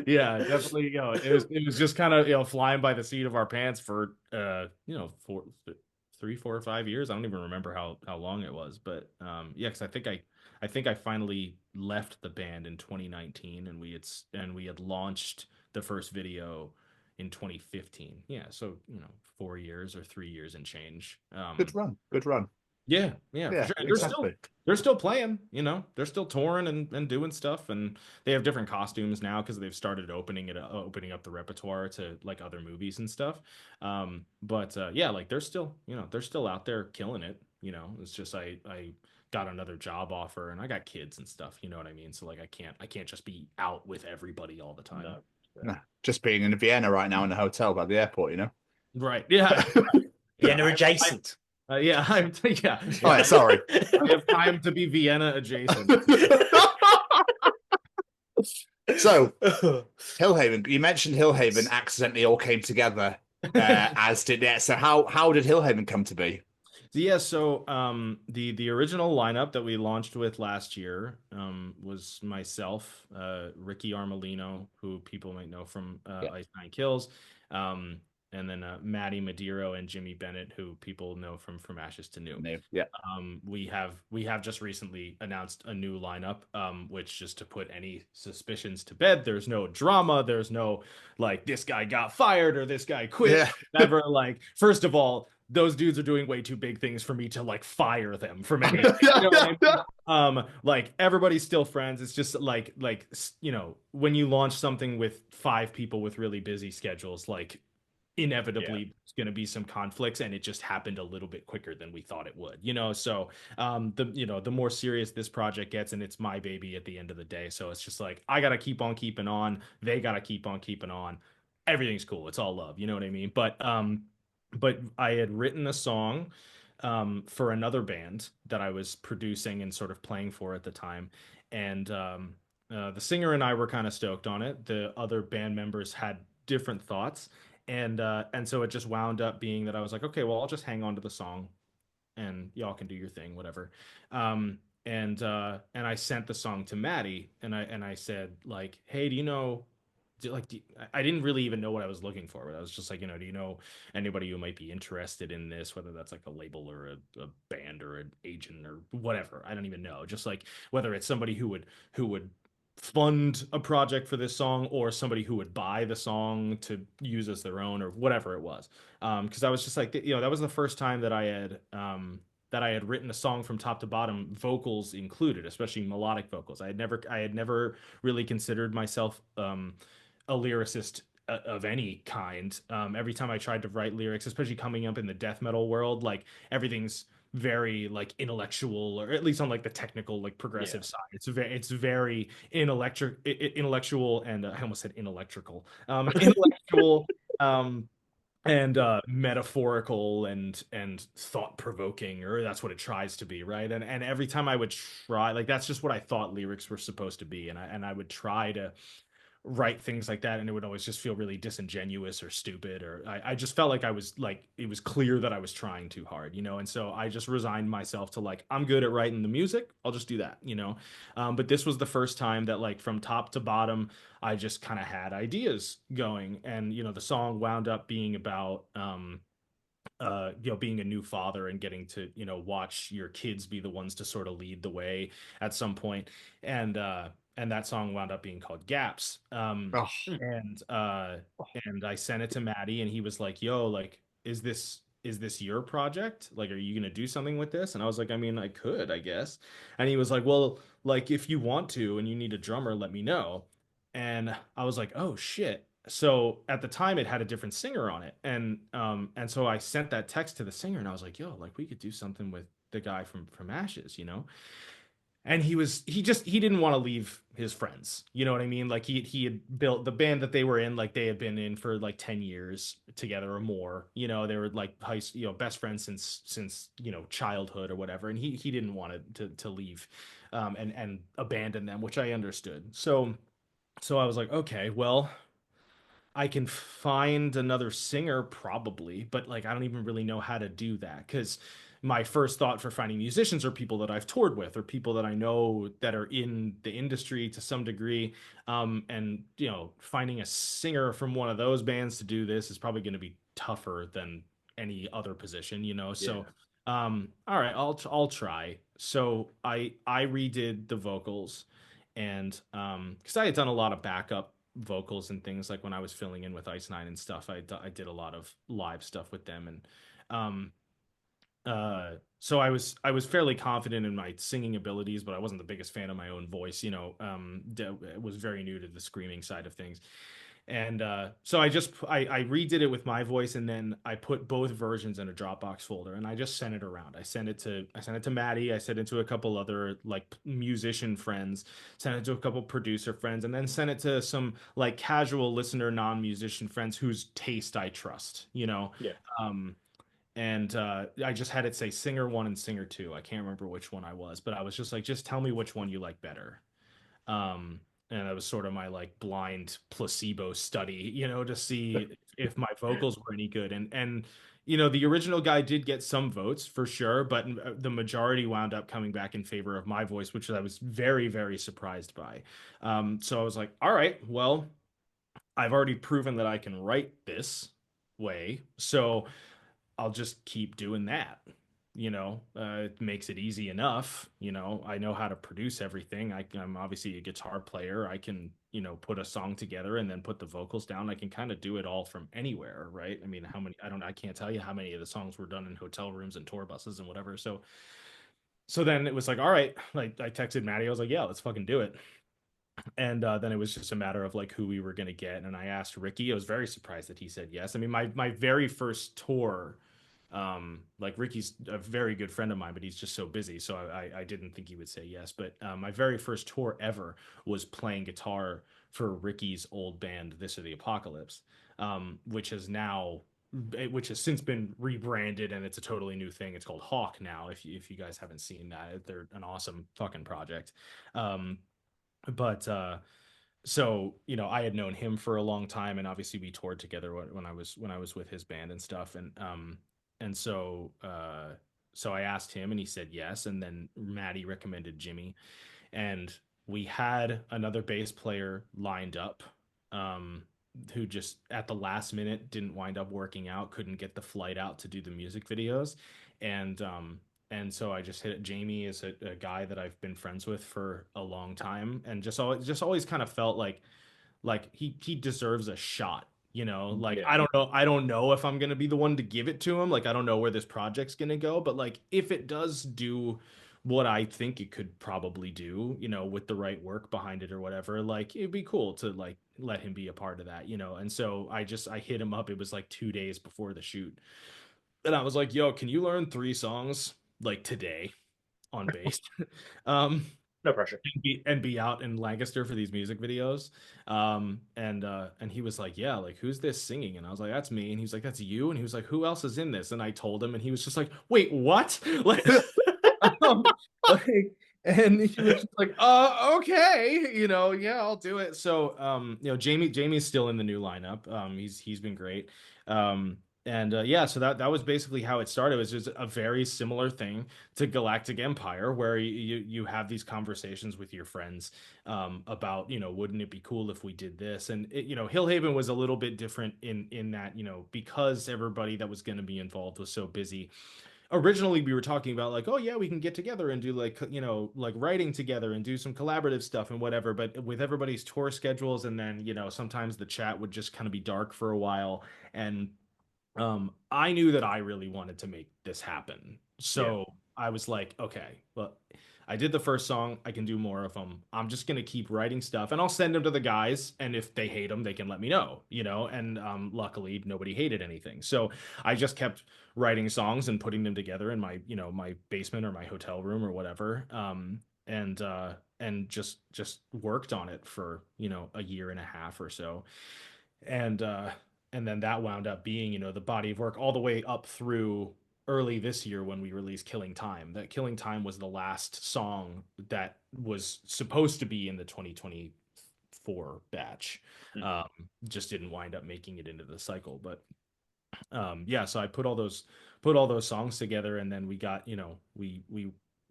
yeah, definitely. It was just kind of flying by the seat of our pants for 4 or 5 years. I don't even remember how long it was, but yeah, because I think I finally left the band in 2019, and we had launched the first video in 2015. Yeah, so 4 years or 3 years and change. Good run. Good run. Yeah, yeah, for Yeah, sure. And exactly. they're still playing, they're still touring and doing stuff, and they have different costumes now because they've started opening up the repertoire to like other movies and stuff. But yeah, like they're still out there killing it. It's just I got another job offer and I got kids and stuff. You know what I mean? So like I can't just be out with everybody all the time. No. Nah, just being in Vienna right now in a hotel by the airport. Right? Yeah. Vienna adjacent. Yeah, yeah. All right, sorry. I have time to be Vienna adjacent. So, Hillhaven, you mentioned Hillhaven accidentally all came together, as did it. So how did Hillhaven come to be? So the original lineup that we launched with last year was myself, Ricky Armelino, who people might know from Ice Nine Kills, and then Maddie Madiro and Jimmy Bennett, who people know from Ashes to New. Yeah. We have just recently announced a new lineup, which, just to put any suspicions to bed, there's no drama, there's no like this guy got fired or this guy quit. Yeah. Never. Like, first of all, those dudes are doing way too big things for me to like fire them from anything. You know what I mean? Like everybody's still friends. It's just like when you launch something with 5 people with really busy schedules, like inevitably there's going to be some conflicts, and it just happened a little bit quicker than we thought it would. So the more serious this project gets, and it's my baby at the end of the day, so it's just like I gotta keep on keeping on, they gotta keep on keeping on. Everything's cool, it's all love, you know what I mean? But I had written a song for another band that I was producing and sort of playing for at the time. And the singer and I were kind of stoked on it. The other band members had different thoughts. And so it just wound up being that I was like, okay, well, I'll just hang on to the song and y'all can do your thing, whatever. And I sent the song to Maddie, and I said, like, hey, I didn't really even know what I was looking for, but I was just like, do you know anybody who might be interested in this, whether that's like a label or a band or an agent or whatever. I don't even know. Just like whether it's somebody who would fund a project for this song, or somebody who would buy the song to use as their own, or whatever it was. Because I was just like, that was the first time that I had written a song from top to bottom, vocals included, especially melodic vocals. I had never really considered myself a lyricist of any kind. Every time I tried to write lyrics, especially coming up in the death metal world, like everything's very like intellectual, or at least on like the technical, like progressive side. It's very intellectual, and I almost said inelectrical. Intellectual, and metaphorical and thought provoking, or that's what it tries to be, right? And every time I would try, like, that's just what I thought lyrics were supposed to be, and I would try to write things like that, and it would always just feel really disingenuous or stupid, or I just felt like I was like, it was clear that I was trying too hard, and so I just resigned myself to like, I'm good at writing the music, I'll just do that. But this was the first time that, like, from top to bottom, I just kind of had ideas going, and the song wound up being about being a new father and getting to watch your kids be the ones to sort of lead the way at some point. And that song wound up being called Gaps. And I sent it to Maddie, and he was like, yo, like, is this your project? Like, are you gonna do something with this? And I was like, I mean, I could, I guess. And he was like, well, like, if you want to and you need a drummer, let me know. And I was like, oh shit. So at the time it had a different singer on it. And so I sent that text to the singer, and I was like, yo, like, we could do something with the guy from Ashes, And he didn't want to leave his friends. You know what I mean? Like, he had built the band that they were in, like, they had been in for like 10 years together or more. They were like best friends since childhood or whatever. And he didn't want to leave and abandon them, which I understood. So I was like, okay, well, I can find another singer probably, but like I don't even really know how to do that because my first thought for finding musicians are people that I've toured with or people that I know that are in the industry to some degree. And finding a singer from one of those bands to do this is probably going to be tougher than any other position, So, all right, I'll try. So I redid the vocals, and because I had done a lot of backup vocals and things like when I was filling in with Ice Nine and stuff, I did a lot of live stuff with them, and um, so I was fairly confident in my singing abilities, but I wasn't the biggest fan of my own voice. Was very new to the screaming side of things. And so I redid it with my voice, and then I put both versions in a Dropbox folder, and I just sent it around. I sent it to Maddie. I sent it to a couple other like musician friends, sent it to a couple producer friends, and then sent it to some like casual listener, non-musician friends whose taste I trust. Yeah. And I just had it say singer one and singer two. I can't remember which one I was, but I was just like, just tell me which one you like better. And that was sort of my like blind placebo study, to see if my vocals were any good. And the original guy did get some votes for sure, but the majority wound up coming back in favor of my voice, which I was very, very surprised by. So I was like, all right, well, I've already proven that I can write this way, so I'll just keep doing that. It makes it easy enough. I know how to produce everything. I'm obviously a guitar player. I can, put a song together and then put the vocals down. I can kind of do it all from anywhere, right? I mean, I can't tell you how many of the songs were done in hotel rooms and tour buses and whatever. So then it was like, all right, like I texted Maddie. I was like, yeah, let's fucking do it. And then it was just a matter of like who we were going to get. And I asked Ricky. I was very surprised that he said yes. I mean, my very first tour, like Ricky's a very good friend of mine, but he's just so busy. So I didn't think he would say yes. But my very first tour ever was playing guitar for Ricky's old band, This or the Apocalypse, which has since been rebranded, and it's a totally new thing. It's called Hawk now. If you guys haven't seen that, they're an awesome fucking project. But so I had known him for a long time, and obviously we toured together when I was with his band and stuff, and so I asked him, and he said yes, and then Maddie recommended Jimmy, and we had another bass player lined up, who just at the last minute didn't wind up working out, couldn't get the flight out to do the music videos, and so I just hit Jamie is a guy that I've been friends with for a long time, and just always kind of felt like he deserves a shot. Like Yeah. I don't know if I'm gonna be the one to give it to him. Like I don't know where this project's gonna go, but like if it does do what I think it could probably do, with the right work behind it or whatever, like it'd be cool to like let him be a part of that. And so I hit him up. It was like 2 days before the shoot, and I was like, yo, can you learn 3 songs like today on bass? um No pressure. and be out in Lancaster for these music videos. And he was like, yeah, like who's this singing? And I was like, that's me. And he was like, that's you. And he was like, who else is in this? And I told him, and he was just like, wait, what? Like, um, like, and he was just like, okay, yeah, I'll do it. So Jamie's still in the new lineup. He's been great. And yeah, so that was basically how it started. It was just a very similar thing to Galactic Empire, where you have these conversations with your friends about, wouldn't it be cool if we did this? And Hillhaven was a little bit different in that, because everybody that was going to be involved was so busy. Originally, we were talking about like, oh yeah, we can get together and do like, like writing together and do some collaborative stuff and whatever. But with everybody's tour schedules, and then sometimes the chat would just kind of be dark for a while, and I knew that I really wanted to make this happen. So I was like, okay, well, I did the first song. I can do more of them. I'm just going to keep writing stuff, and I'll send them to the guys. And if they hate them, they can let me know, and luckily nobody hated anything. So I just kept writing songs and putting them together in my, my basement or my hotel room or whatever. And just worked on it for, a year and a half or so. And then that wound up being, the body of work all the way up through early this year when we released Killing Time. That Killing Time was the last song that was supposed to be in the 2023 04 batch. Just didn't wind up making it into the cycle, but yeah, so I put all those songs together, and then we got,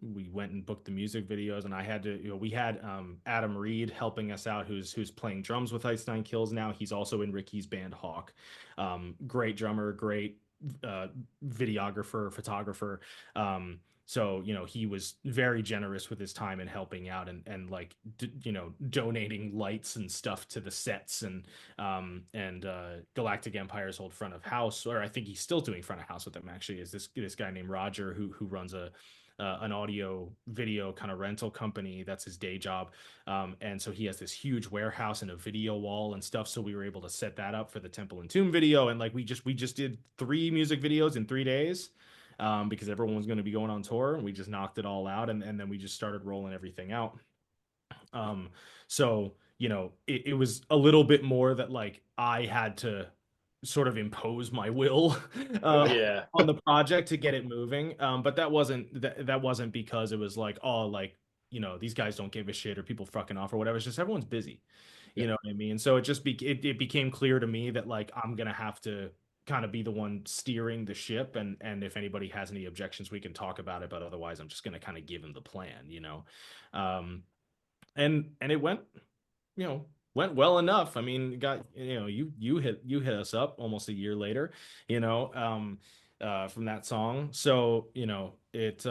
we went and booked the music videos, and I had to, we had Adam Reed helping us out, who's playing drums with Ice Nine Kills now. He's also in Ricky's band Hawk. Great drummer, great videographer, photographer. So, he was very generous with his time and helping out, and like, donating lights and stuff to the sets, and Galactic Empire's old front of house, or I think he's still doing front of house with them actually, is this guy named Roger who runs an audio video kind of rental company. That's his day job. And so he has this huge warehouse and a video wall and stuff. So we were able to set that up for the Temple and Tomb video. And like, we just did 3 music videos in 3 days. Because everyone was going to be going on tour, and we just knocked it all out, and then we just started rolling everything out. So, it was a little bit more that like I had to sort of impose my will on the project to get it moving. But that wasn't because it was like, oh, like, these guys don't give a shit, or people fucking off or whatever. It's just everyone's busy. You know what I mean? So it became clear to me that like I'm gonna have to kind of be the one steering the ship, and if anybody has any objections, we can talk about it, but otherwise I'm just going to kind of give him the plan, and it went well enough. I mean, you hit us up almost a year later, from that song. So it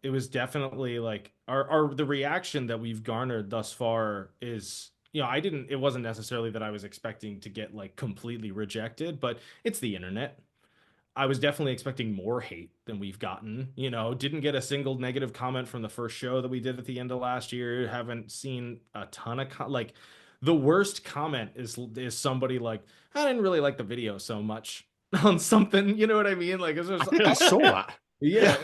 was definitely like the reaction that we've garnered thus far is, it wasn't necessarily that I was expecting to get like completely rejected, but it's the internet. I was definitely expecting more hate than we've gotten, didn't get a single negative comment from the first show that we did at the end of last year. Haven't seen a ton of like the worst comment is somebody like, I didn't really like the video so much on something, you know what I mean? Like, it's just, I saw that. Yeah.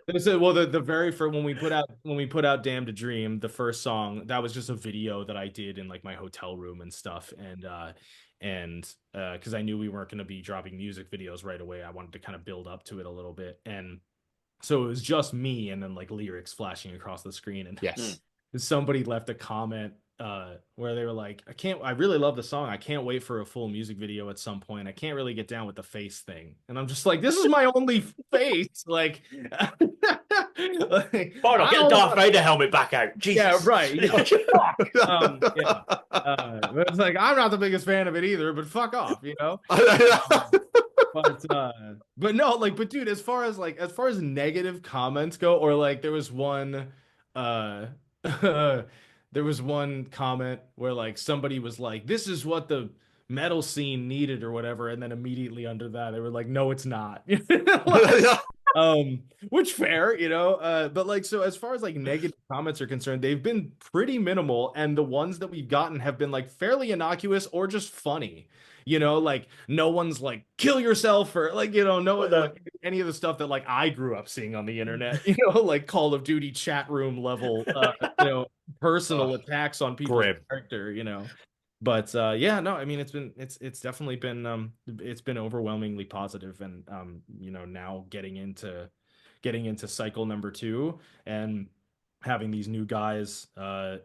Well, the very first, when we put out Damn to Dream, the first song, that was just a video that I did in like my hotel room and stuff, and because I knew we weren't going to be dropping music videos right away, I wanted to kind of build up to it a little bit, and so it was just me and then like lyrics flashing across the screen, and yes, somebody left a comment where they were like, I really love the song. I can't wait for a full music video at some point. I can't really get down with the face thing. And I'm just like, this is my only face. Like, like get the Darth Vader helmet back out. Jesus. Yeah, right. But it's like, I'm not the biggest fan of it either, but fuck off, But no, like, but dude, as far as negative comments go, or like there was one comment where like somebody was like, this is what the metal scene needed or whatever, and then immediately under that they were like, no, it's not. Which fair, but like, so as far as like negative comments are concerned, they've been pretty minimal, and the ones that we've gotten have been like fairly innocuous or just funny. Like no one's like kill yourself, or like any of the stuff that like I grew up seeing on the internet, like Call of Duty chat room level personal attacks on people's character, but yeah, no, I mean, it's definitely been it's been overwhelmingly positive, and now getting into cycle number 2 and having these new guys. Our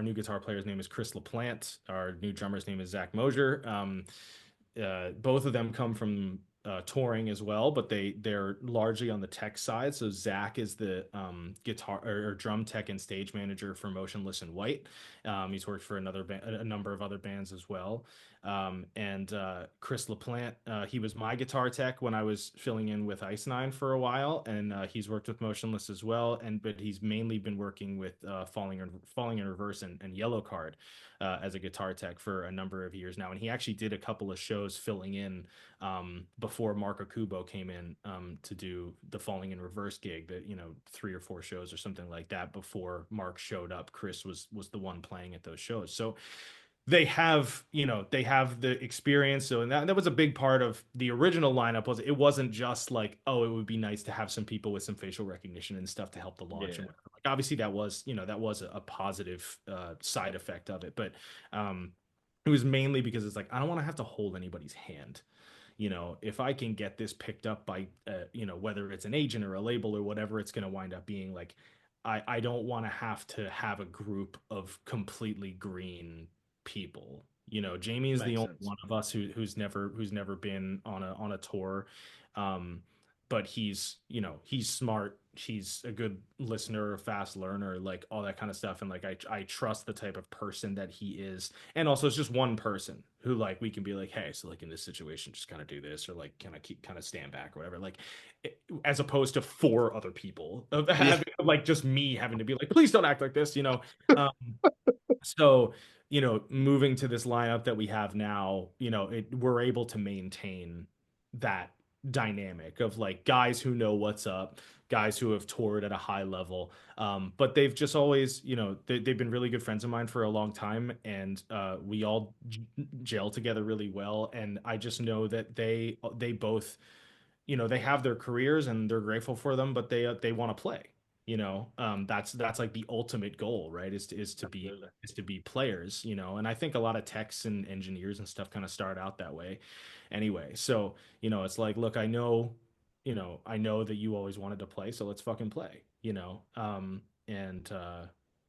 new guitar player's name is Chris LaPlante. Our new drummer's name is Zach Mosier. Both of them come from touring as well, but they're largely on the tech side. So Zach is the guitar or drum tech and stage manager for Motionless in White. He's worked for a number of other bands as well. And Chris LaPlante, he was my guitar tech when I was filling in with Ice Nine for a while, and he's worked with Motionless as well. But he's mainly been working with Falling in Reverse and Yellow Card as a guitar tech for a number of years now. And he actually did a couple of shows filling in before Mark Okubo came in to do the Falling in Reverse gig. That 3 or 4 shows or something like that before Mark showed up. Chris was the one playing at those shows. So they have the experience. So, and that was a big part of the original lineup. It wasn't just like, oh, it would be nice to have some people with some facial recognition and stuff to help the launch. Yeah. And like, obviously that was a positive side effect of it, but it was mainly because it's like, I don't want to have to hold anybody's hand. If I can get this picked up by, whether it's an agent or a label or whatever it's going to wind up being, like, I don't want to have a group of completely green people. You know, Jamie is the Makes only sense. one of us who's never been on a tour. Um, but he's, you know, he's smart. He's a good listener, a fast learner, like all that kind of stuff. And like I trust the type of person that he is. And also it's just one person who like we can be like, hey, so like in this situation, just kind of do this or like kind of stand back or whatever. Like as opposed to four other people of having like just me having to be like, please don't act like this, you know. Um, so, you know, moving to this lineup that we have now, you know, we're able to maintain that dynamic of like guys who know what's up, guys who have toured at a high level. But they've just always, you know, they've been really good friends of mine for a long time, and we all gel together really well. And I just know that they both, you know, they have their careers and they're grateful for them, but they want to play. You know, that's like the ultimate goal, right? Is to be players, you know. And I think a lot of techs and engineers and stuff kind of start out that way, anyway. So you know, it's like, look, I know, you know, I know that you always wanted to play, so let's fucking play, you know. And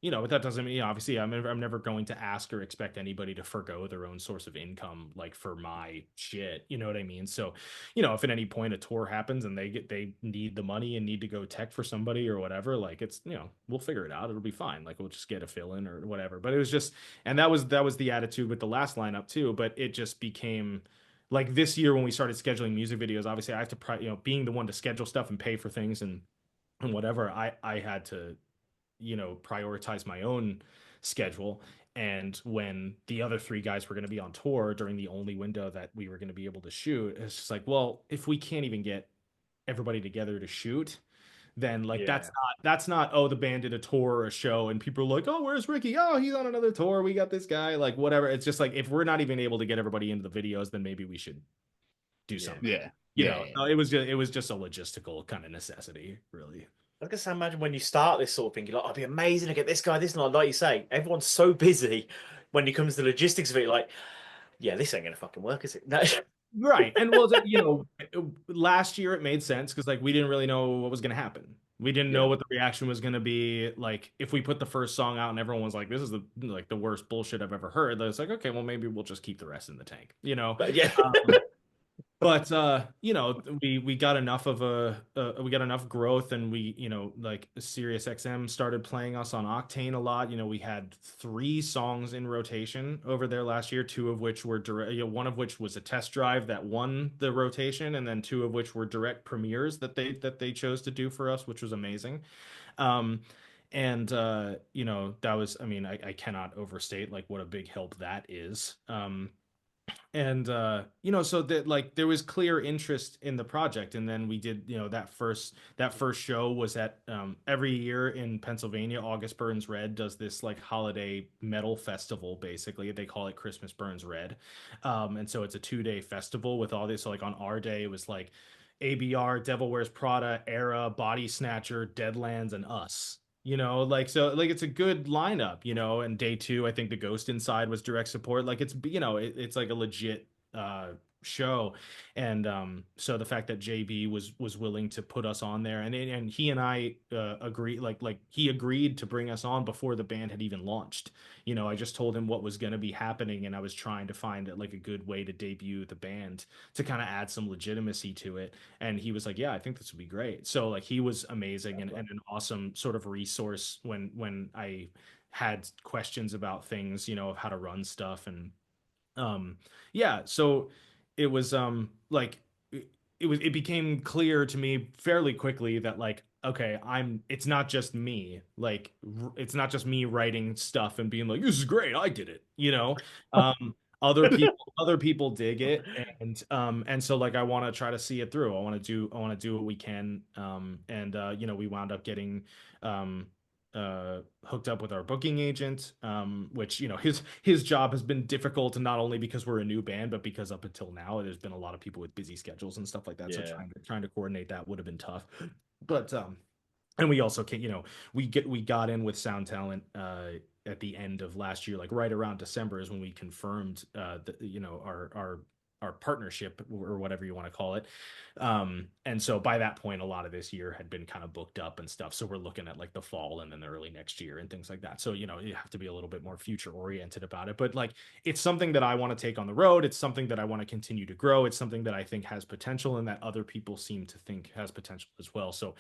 you know, but that doesn't mean, obviously, I'm never going to ask or expect anybody to forgo their own source of income, like for my shit, you know what I mean? So, you know, if at any point a tour happens and they need the money and need to go tech for somebody or whatever, like it's, you know, we'll figure it out. It'll be fine. Like we'll just get a fill in or whatever. But it was just, and that was the attitude with the last lineup too. But it just became like this year when we started scheduling music videos. Obviously, I have to, you know, being the one to schedule stuff and pay for things and whatever. I had to, you know, prioritize my own schedule. And when the other three guys were going to be on tour during the only window that we were going to be able to shoot, it's just like, well, if we can't even get everybody together to shoot, then like that's not oh, the band did a tour or a show and people are like, oh, where's Ricky? Oh, he's on another tour. We got this guy, like whatever. It's just like if we're not even able to get everybody into the videos, then maybe we should do something. You know, it was just a logistical kind of necessity, really. I guess I imagine when you start this sort of thing, you're like, I'd be amazing to get this guy, this, and like you say, everyone's so busy when it comes to the logistics of it, like, yeah, this ain't gonna fucking work, is it? No. Right. And well, you know, last year it made sense because like we didn't really know what was going to happen. We didn't know what the reaction was going to be. Like if we put the first song out and everyone was like, this is the worst bullshit I've ever heard. It's like, okay, well, maybe we'll just keep the rest in the tank, you know? But yeah. But you know, we got enough of we got enough growth, and we, you know, like Sirius XM started playing us on Octane a lot. You know, we had 3 songs in rotation over there last year, 2 of which were direct, you know, one of which was a test drive that won the rotation, and then 2 of which were direct premieres that they chose to do for us, which was amazing. And you know, that was, I mean, I cannot overstate like what a big help that is. And you know, so that like there was clear interest in the project. And then we did, you know, that first show was at every year in Pennsylvania, August Burns Red does this like holiday metal festival. Basically they call it Christmas Burns Red, and so it's a 2-day festival with all this. So like on our day it was like ABR, Devil Wears Prada, Era, Body Snatcher, Deadlands, and us. You know, like, so like it's a good lineup, you know. And day 2, I think the Ghost Inside was direct support. Like it's, you know, it's like a legit show. And so the fact that JB was willing to put us on there, and he and I agree, like he agreed to bring us on before the band had even launched. You know, I just told him what was going to be happening, and I was trying to find like a good way to debut the band to kind of add some legitimacy to it. And he was like, yeah, I think this would be great. So like he was amazing, and an awesome sort of resource when I had questions about things, you know, of how to run stuff. And yeah, so it was like it became clear to me fairly quickly that like, okay, it's not just me, like it's not just me writing stuff and being like, this is great, I did it, you know. Other people dig it. And so like I want to try to see it through. I want to do what we can. And you know, we wound up getting hooked up with our booking agent, which, you know, his job has been difficult, and not only because we're a new band, but because up until now there's been a lot of people with busy schedules and stuff like that. So trying to coordinate that would have been tough. But and we also can, you know, we got in with Sound Talent at the end of last year, like right around December is when we confirmed that, you know, our our partnership or whatever you want to call it. And so by that point, a lot of this year had been kind of booked up and stuff. So we're looking at like the fall and then the early next year and things like that. So, you know, you have to be a little bit more future oriented about it. But like, it's something that I want to take on the road. It's something that I want to continue to grow. It's something that I think has potential and that other people seem to think has potential as well. So,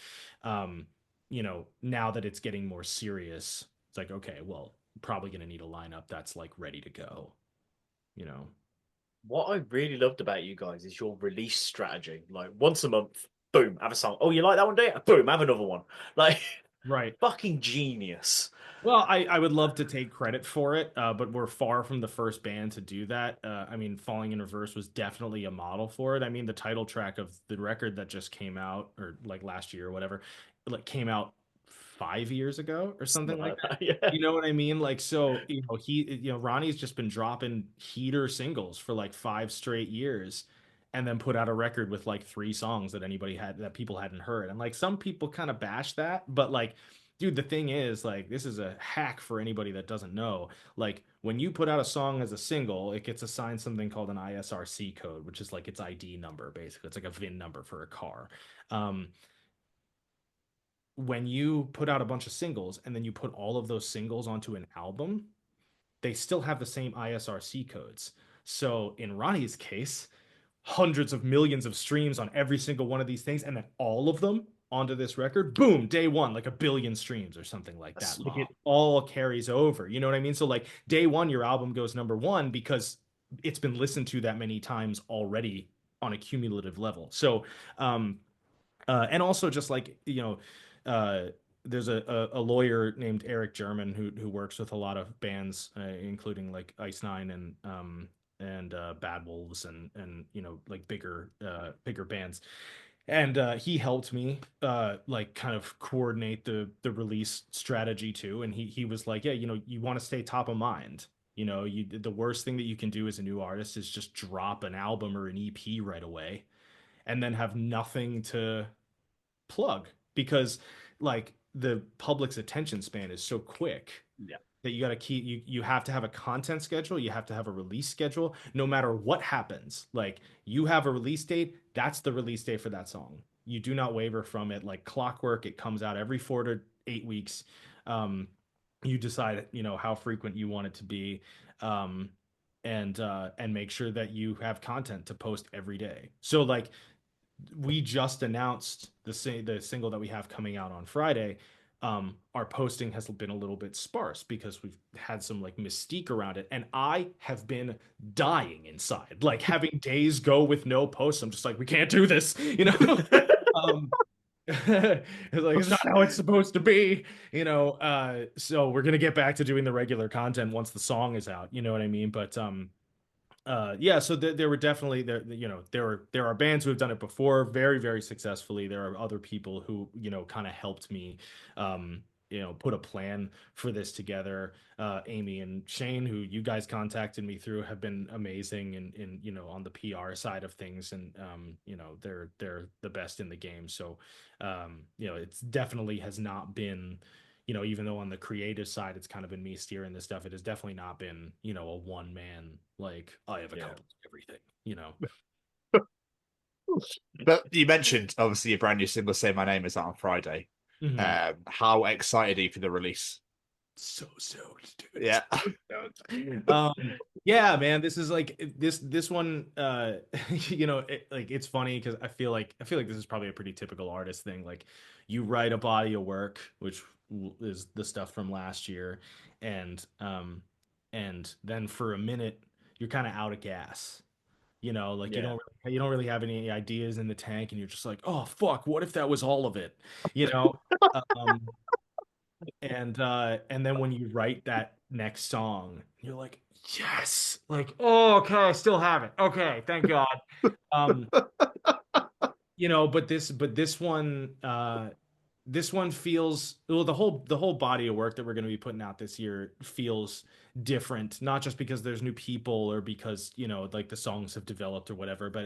you know, now that it's getting more serious, it's like, okay, well, probably going to need a lineup that's like ready to go, you know. What I really loved about you guys is your release strategy. Like once a month, boom, have a song. Oh, you like that one, do you? Boom, have another one. Like, right. Fucking genius. Well, I would love to take credit for it, but we're far from the first band to do that. I mean, Falling in Reverse was definitely a model for it. I mean, the title track of the record that just came out, or like last year or whatever, like came out 5 years ago or something like that. Yeah. You know what I mean? Like, so, Ronnie's just been dropping heater singles for like 5 straight years and then put out a record with like 3 songs that people hadn't heard. And like some people kind of bash that, but like, dude, the thing is, like, this is a hack for anybody that doesn't know. Like, when you put out a song as a single, it gets assigned something called an ISRC code, which is like its ID number, basically. It's like a VIN number for a car. When you put out a bunch of singles and then you put all of those singles onto an album, they still have the same ISRC codes. So in Ronnie's case, hundreds of millions of streams on every single one of these things, and then all of them onto this record, boom, day one, like 1 billion streams or something like that. Like it all carries over. You know what I mean? So like day one, your album goes #1 because it's been listened to that many times already on a cumulative level. So, and also just like, there's a lawyer named Eric German who works with a lot of bands, including like Ice Nine and Bad Wolves and like bigger bands. And he helped me like kind of coordinate the release strategy too. And he was like, yeah, you want to stay top of mind. The worst thing that you can do as a new artist is just drop an album or an EP right away and then have nothing to plug, because like the public's attention span is so quick. Yeah. That you got to keep, you have to have a content schedule, you have to have a release schedule, no matter what happens. Like, you have a release date, that's the release date for that song. You do not waver from it. Like clockwork, it comes out every 4 to 8 weeks. You decide, how frequent you want it to be, and make sure that you have content to post every day. So like, we just announced the single that we have coming out on Friday. Our posting has been a little bit sparse because we've had some like mystique around it, and I have been dying inside, like having days go with no posts. I'm just like, we can't do this, It's like, it's not how it's supposed to be, so we're gonna get back to doing the regular content once the song is out, you know what I mean? But yeah, so there were definitely there are bands who have done it before very, very successfully. There are other people who kind of helped me put a plan for this together. Amy and Shane, who you guys contacted me through, have been amazing in on the PR side of things, and they're the best in the game. So it's definitely has not been, even though on the creative side, it's kind of been me steering this stuff, it has definitely not been, a one man, like, I have accomplished everything, But you mentioned, obviously, your brand new single, Say My Name, is out on Friday. Mm-hmm. How excited are you for the release? So dude. Yeah. Yeah, man, this is like this one, it's funny because I feel like this is probably a pretty typical artist thing. Like, you write a body of work, which is the stuff from last year, and then for a minute you're kind of out of gas, like, you don't really have any ideas in the tank, and you're just like, oh fuck, what if that was all of it, and then when you write that next song, you're like, yes, like, oh, okay, I still have it, okay, thank God. But this one feels, well, the whole body of work that we're going to be putting out this year feels different, not just because there's new people or because like the songs have developed or whatever, but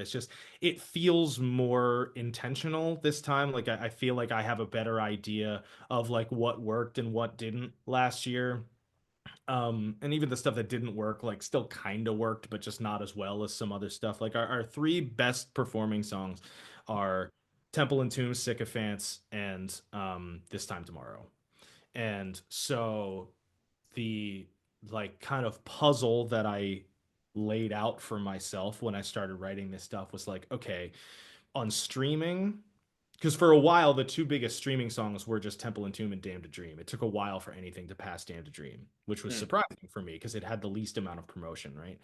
it feels more intentional this time. Like, I feel like I have a better idea of like what worked and what didn't last year, And even the stuff that didn't work, like still kind of worked, but just not as well as some other stuff. Like our three best performing songs are Temple and Tomb, Sycophants, and This Time Tomorrow. And so the like kind of puzzle that I laid out for myself when I started writing this stuff was like, okay, on streaming, because for a while the two biggest streaming songs were just Temple and Tomb and Damned to Dream. It took a while for anything to pass Damned to Dream, which was surprising for me because it had the least amount of promotion, right?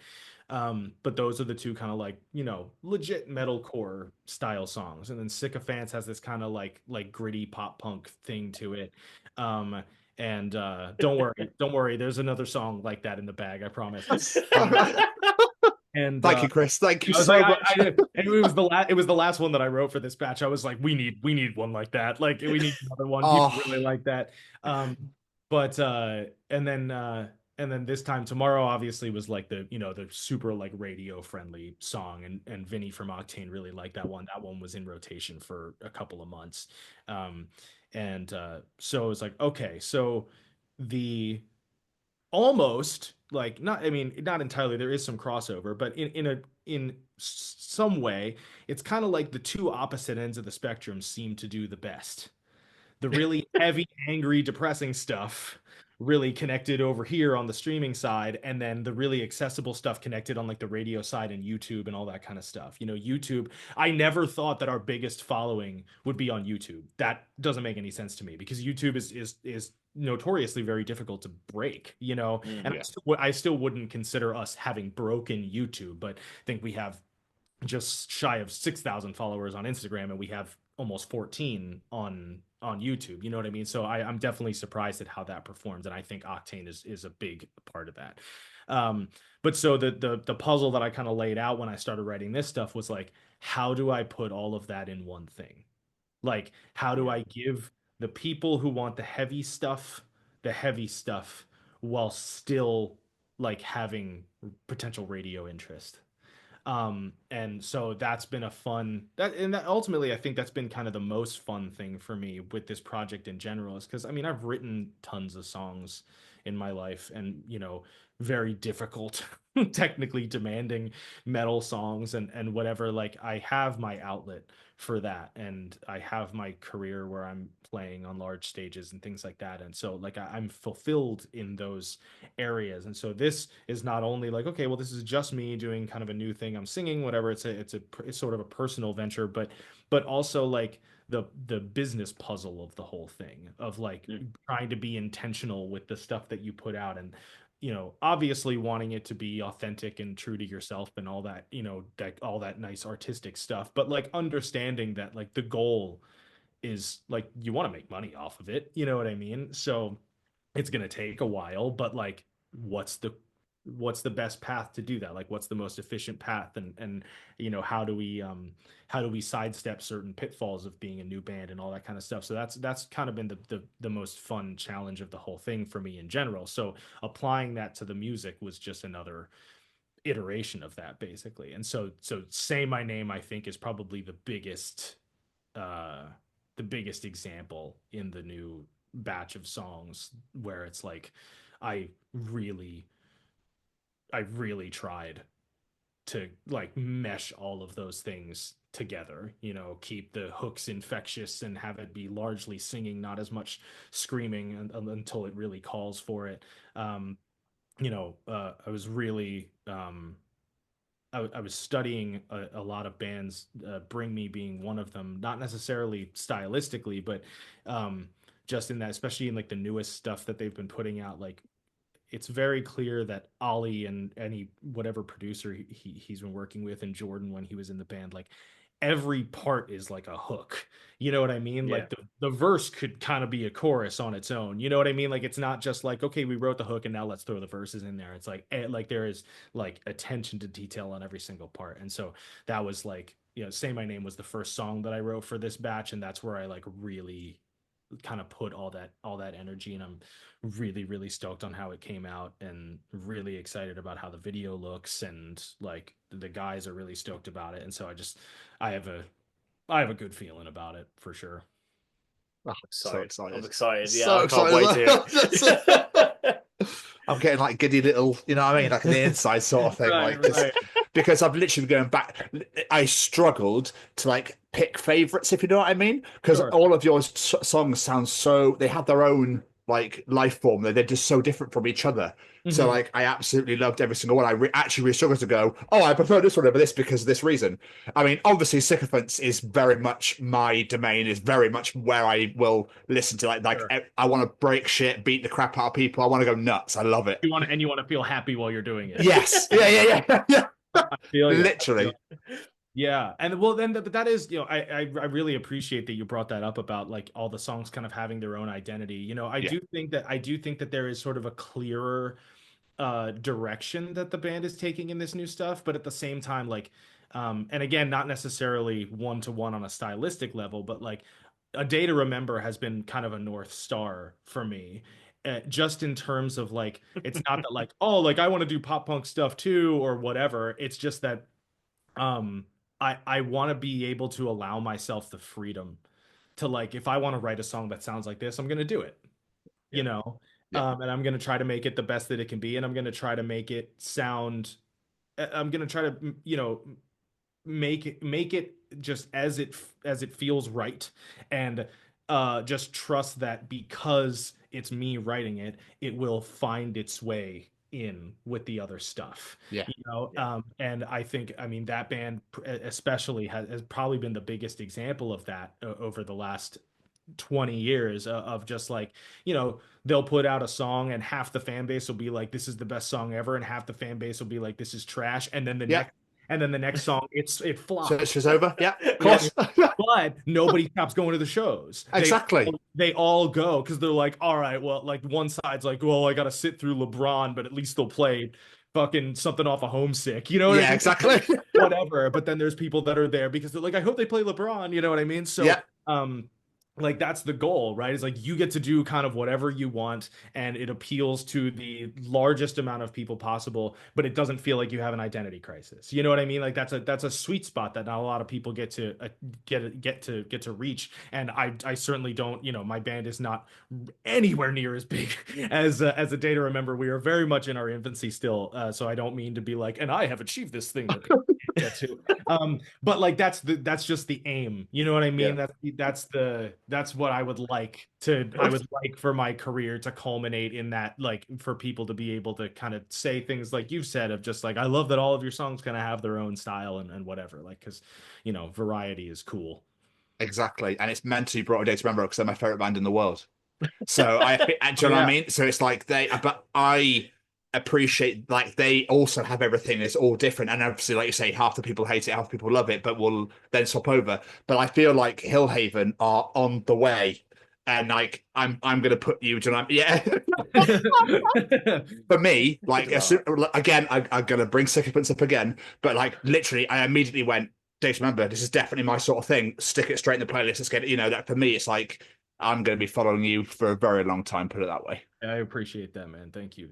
But those are the two kind of like, legit metalcore style songs. And then Sycophants has this kind of like gritty pop punk thing to it. And don't worry, there's another song like that in the bag, I promise. And thank you, Chris. Thank you I was so like, much. and it was the last one that I wrote for this batch. I was like, we need one like that. Like we need another one. People really like that. But and then This Time Tomorrow obviously was like the super like radio friendly song, and Vinny from Octane really liked that one. That one was in rotation for a couple of months. So it was like, okay, so the almost like not, I mean, not entirely, there is some crossover, but in some way it's kind of like the two opposite ends of the spectrum seem to do the best. The really heavy, angry, depressing stuff really connected over here on the streaming side, and then the really accessible stuff connected on like the radio side and YouTube and all that kind of stuff. YouTube, I never thought that our biggest following would be on YouTube. That doesn't make any sense to me because YouTube is notoriously very difficult to break, and I still wouldn't consider us having broken YouTube, but I think we have just shy of 6,000 followers on Instagram, and we have almost 14 on YouTube. You know what I mean? So I'm definitely surprised at how that performs, and I think Octane is a big part of that. But so the puzzle that I kind of laid out when I started writing this stuff was like, how do I put all of that in one thing? Like, how do I give the people who want the heavy stuff while still like having potential radio interest? And so that's been a fun and that ultimately I think that's been kind of the most fun thing for me with this project in general, is because I mean I've written tons of songs in my life, and very difficult technically demanding metal songs and whatever. Like I have my outlet for that, and I have my career where I'm playing on large stages and things like that, and so like I'm fulfilled in those areas. And so this is not only like, okay, well, this is just me doing kind of a new thing, I'm singing whatever, it's sort of a personal venture, but also like the business puzzle of the whole thing of like trying to be intentional with the stuff that you put out, and obviously wanting it to be authentic and true to yourself and all that, like all that nice artistic stuff, but like understanding that like the goal is like you want to make money off of it, you know what I mean? So it's going to take a while, but like what's the best path to do that? Like what's the most efficient path, and how do we sidestep certain pitfalls of being a new band and all that kind of stuff? So that's kind of been the most fun challenge of the whole thing for me in general. So applying that to the music was just another iteration of that basically. And so Say My Name, I think, is probably the biggest example in the new batch of songs where it's like I really tried to like mesh all of those things together, keep the hooks infectious and have it be largely singing, not as much screaming until it really calls for it. I was really I was studying a lot of bands, Bring Me being one of them, not necessarily stylistically, but just in that, especially in like the newest stuff that they've been putting out, like it's very clear that Ollie and any whatever producer he's been working with, and Jordan when he was in the band, like every part is like a hook. You know what I mean? Yeah. Like the verse could kind of be a chorus on its own. You know what I mean? Like it's not just like, okay, we wrote the hook and now let's throw the verses in there. It's like there is like attention to detail on every single part. And so that was like, Say My Name was the first song that I wrote for this batch, and that's where I like really kind of put all that energy, and I'm really, really stoked on how it came out, and really excited about how the video looks, and like the guys are really stoked about it. And so I have a good feeling about it for sure. Oh, so excited. I'm excited. Yeah, So I can't wait to hear it. I'm getting like giddy little, you know what I mean? Like the inside sort of thing. Right, Like, right. because I've literally been going back. I struggled to like pick favorites, if you know what I mean. Because Sure. all of your songs sound so, they have their own like life form. They're just so different from each other. So Mhm. like I absolutely loved every single one. I actually really struggled to go, oh, I prefer this one over this because of this reason. I mean, obviously, Sycophants is very much my domain. Is very much where I will listen to. Like Sure. I want to break shit, beat the crap out of people. I want to go nuts. I love it. You want to feel happy while you're doing it. Yes. Yeah. I feel you. Literally. Yeah, and well, then but that is, I really appreciate that you brought that up about like all the songs kind of having their own identity. I Yeah. do think that there is sort of a clearer direction that the band is taking in this new stuff, but at the same time, like, and again, not necessarily one to one on a stylistic level, but like A Day to Remember has been kind of a North Star for me. Just in terms of like, it's not that like, oh, like I want to do pop punk stuff too or whatever. It's just that I want to be able to allow myself the freedom to like, if I want to write a song that sounds like this, I'm going to do it, you know? Yeah. And I'm going to try to make it the best that it can be. And I'm going to try to make it sound, I'm going to try to, make it just as it feels right. And just trust that because it's me writing it, it will find its way in with the other stuff. Yeah. And I think, I mean, that band especially has probably been the biggest example of that over the last 20 years of just like, they'll put out a song and half the fan base will be like, this is the best song ever, and half the fan base will be like, this is trash, and then the next song it flops. So it's just over. Yeah, of course. But nobody stops going to the shows. Exactly. They all go because they're like, all right, well, like one side's like, well, I got to sit through LeBron, but at least they'll play fucking something off of Homesick. You know what I mean? Exactly. Whatever. But then there's people that are there because they're like, I hope they play LeBron. You know what I mean? So, like that's the goal, right? Is like you get to do kind of whatever you want and it appeals to the largest amount of people possible, but it doesn't feel like you have an identity crisis. You know what I mean? Like that's a sweet spot that not a lot of people get to get to reach. And I certainly don't, my band is not anywhere near as big as A Day to Remember. We are very much in our infancy still. So I don't mean to be like, and I have achieved this thing that people can't get to. But like that's just the aim. You know what I mean? Yeah. That's what I would like for my career to culminate in, that like for people to be able to kind of say things like you've said of just like, I love that all of your songs kind of have their own style and whatever, like, because variety is cool. Exactly. And it's meant to be brought A Day to Remember because they're my favorite band in the world. So do you know what I mean? So it's like but I appreciate like they also have everything. It's all different, and obviously, like you say, half the people hate it, half the people love it, but will then swap over. But I feel like Hillhaven are on the way, and like I'm gonna put you. Do you know what I mean? For me, like again, I'm gonna bring Sycophants up again, but like literally, I immediately went, Day to Remember. This is definitely my sort of thing. Stick it straight in the playlist. Let's get it. That for me, it's like I'm going to be following you for a very long time. Put it that way. I appreciate that, man. Thank you.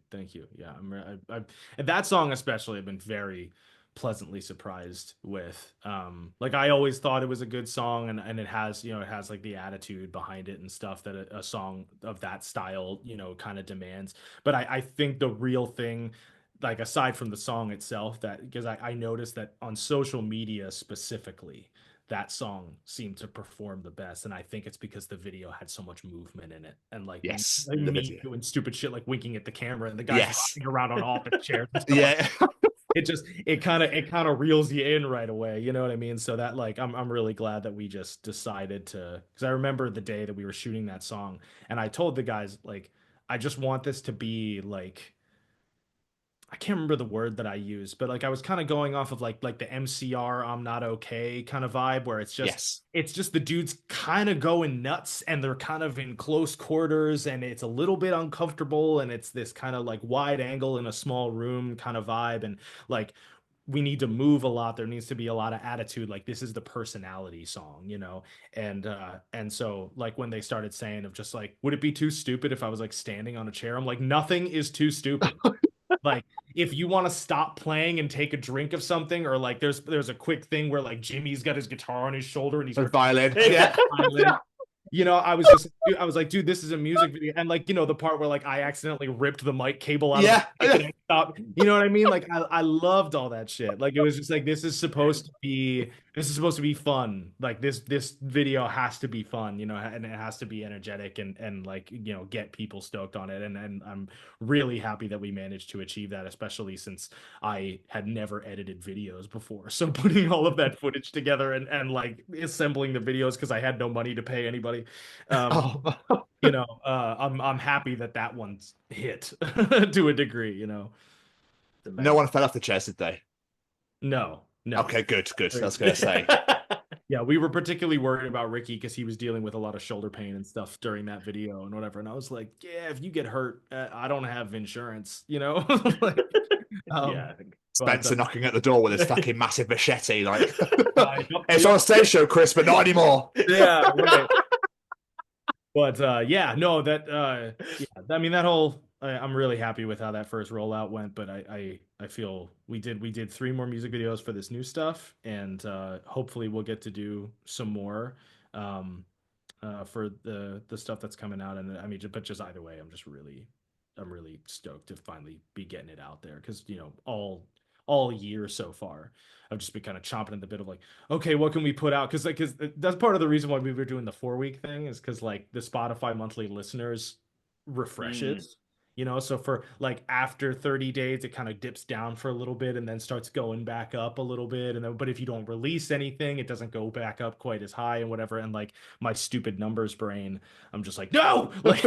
Yeah, and that song especially, I've been very pleasantly surprised with. Like I always thought it was a good song, and it has like the attitude behind it and stuff that a song of that style kind of demands. But I think the real thing, like aside from the song itself, that because I noticed that on social media specifically, that song seemed to perform the best, and I think it's because the video had so much movement in it, and like me doing stupid shit like winking at the camera, and the guys rocking around on office chairs. It kind of reels you in right away. You know what I mean? So that like I'm really glad that we just decided to, because I remember the day that we were shooting that song, and I told the guys like, I just want this to be like, I can't remember the word that I used, but like I was kind of going off of like the MCR I'm Not Okay kind of vibe, where it's just the dudes kind of going nuts and they're kind of in close quarters and it's a little bit uncomfortable and it's this kind of like wide angle in a small room kind of vibe, and like we need to move a lot. There needs to be a lot of attitude. Like this is the personality song, and so like when they started saying of just like, would it be too stupid if I was like standing on a chair? I'm like, nothing is too stupid. Like if you want to stop playing and take a drink of something, or like there's a quick thing where like Jimmy's got his guitar on his shoulder and he's violin, I was like, dude, this is a music video, and like, the part where like I accidentally ripped the mic cable out of Yeah. the mic and it stopped. You know what I mean? Like, I loved all that shit. Like, it was just like, this is supposed to be fun. Like, this video has to be fun, and it has to be energetic and like, get people stoked on it. And I'm really happy that we managed to achieve that, especially since I had never edited videos before. So putting all of that footage together and like assembling the videos, because I had no money to pay anybody. I'm happy that one's hit to a degree. No one fell off the chairs, did they? No. Okay, good. I was gonna say. Yeah, we were particularly worried about Ricky because he was dealing with a lot of shoulder pain and stuff during that video and whatever. And I was like, yeah, if you get hurt, I don't have insurance, like, Yeah. Spencer knocking at the door with his fucking massive machete, like it's on a stage show, Chris, but not anymore. Yeah, right. But yeah, no, I mean, that whole I'm really happy with how that first rollout went, but I feel we did 3 more music videos for this new stuff, and hopefully we'll get to do some more for the stuff that's coming out. And I mean, but just either way, I'm really stoked to finally be getting it out there, because all year so far I've just been kind of chomping at the bit of like, okay, what can we put out? Because that's part of the reason why we were doing the 4-week thing, is because like the Spotify monthly listeners refreshes. So for like after 30 days, it kind of dips down for a little bit and then starts going back up a little bit. And then, but if you don't release anything, it doesn't go back up quite as high and whatever. And like my stupid numbers brain, I'm just like, no, like,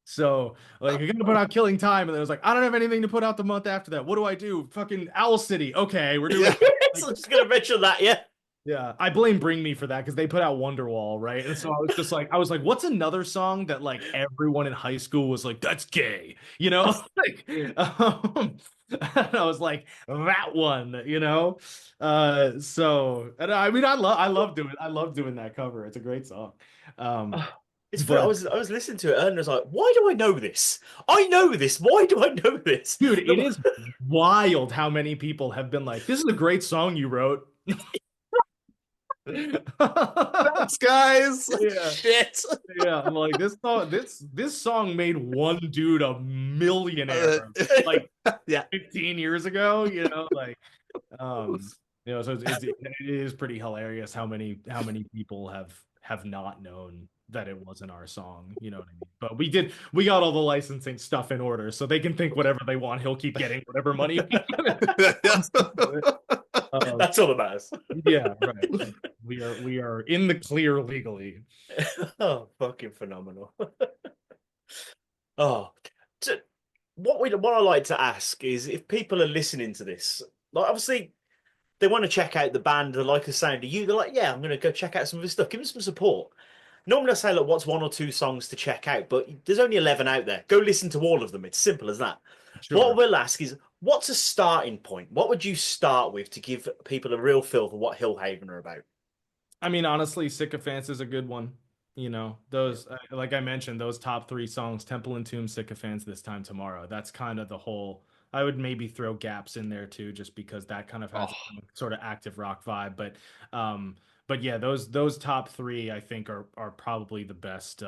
so like, you're gonna put out Killing Time, and then it was like, I don't have anything to put out the month after that. What do I do? Fucking Owl City. Okay, we're doing. So I'm just gonna mention that, yeah. Yeah, I blame Bring Me for that, because they put out Wonderwall, right? And so I was like, what's another song that like everyone in high school was like, that's gay, like, and I was like, that one, so, and I mean, I love doing that cover. It's a great song. It's funny. I was listening to it and I was like, why do I know this? I know this. Why do I know this? Dude, it is wild how many people have been like, this is a great song you wrote. Thanks, guys. Yeah. Shit. Yeah, I'm like, this song made one dude a millionaire like 15 years ago, like so it is pretty hilarious how many people have not known that it wasn't our song, you know what I mean? But we got all the licensing stuff in order, so they can think whatever they want. He'll keep getting whatever money. That's all that matters. Yeah, right. We are in the clear legally. Oh, fucking phenomenal. What I like to ask is, if people are listening to this, like, obviously they want to check out the band, they like the sound of you, they're like, yeah, I'm gonna go check out some of this stuff. Give them some support. Normally I say, look, what's 1 or 2 songs to check out, but there's only 11 out there. Go listen to all of them. It's simple as that. Sure. What we'll ask is, what's a starting point? What would you start with to give people a real feel for what Hillhaven are about? I mean, honestly, Sycophants is a good one. Those, like I mentioned, those top 3 songs, Temple and Tomb, Sycophants, This Time Tomorrow. That's kind of the whole. I would maybe throw Gaps in there too, just because that kind of has a sort of active rock vibe. But yeah, those top 3 I think are probably the best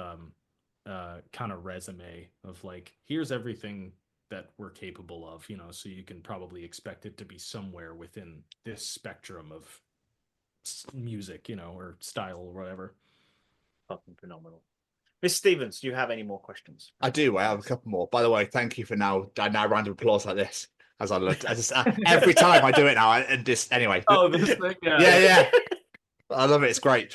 kind of resume of like, here's everything that we're capable of, so you can probably expect it to be somewhere within this spectrum of music, or style or whatever. Fucking phenomenal. Miss Stevens, do you have any more questions? I do. I have a couple more. By the way, thank you for now round of applause like this. As I looked, every time I do it now, and just anyway. Oh, this thing, yeah. I love it. It's great.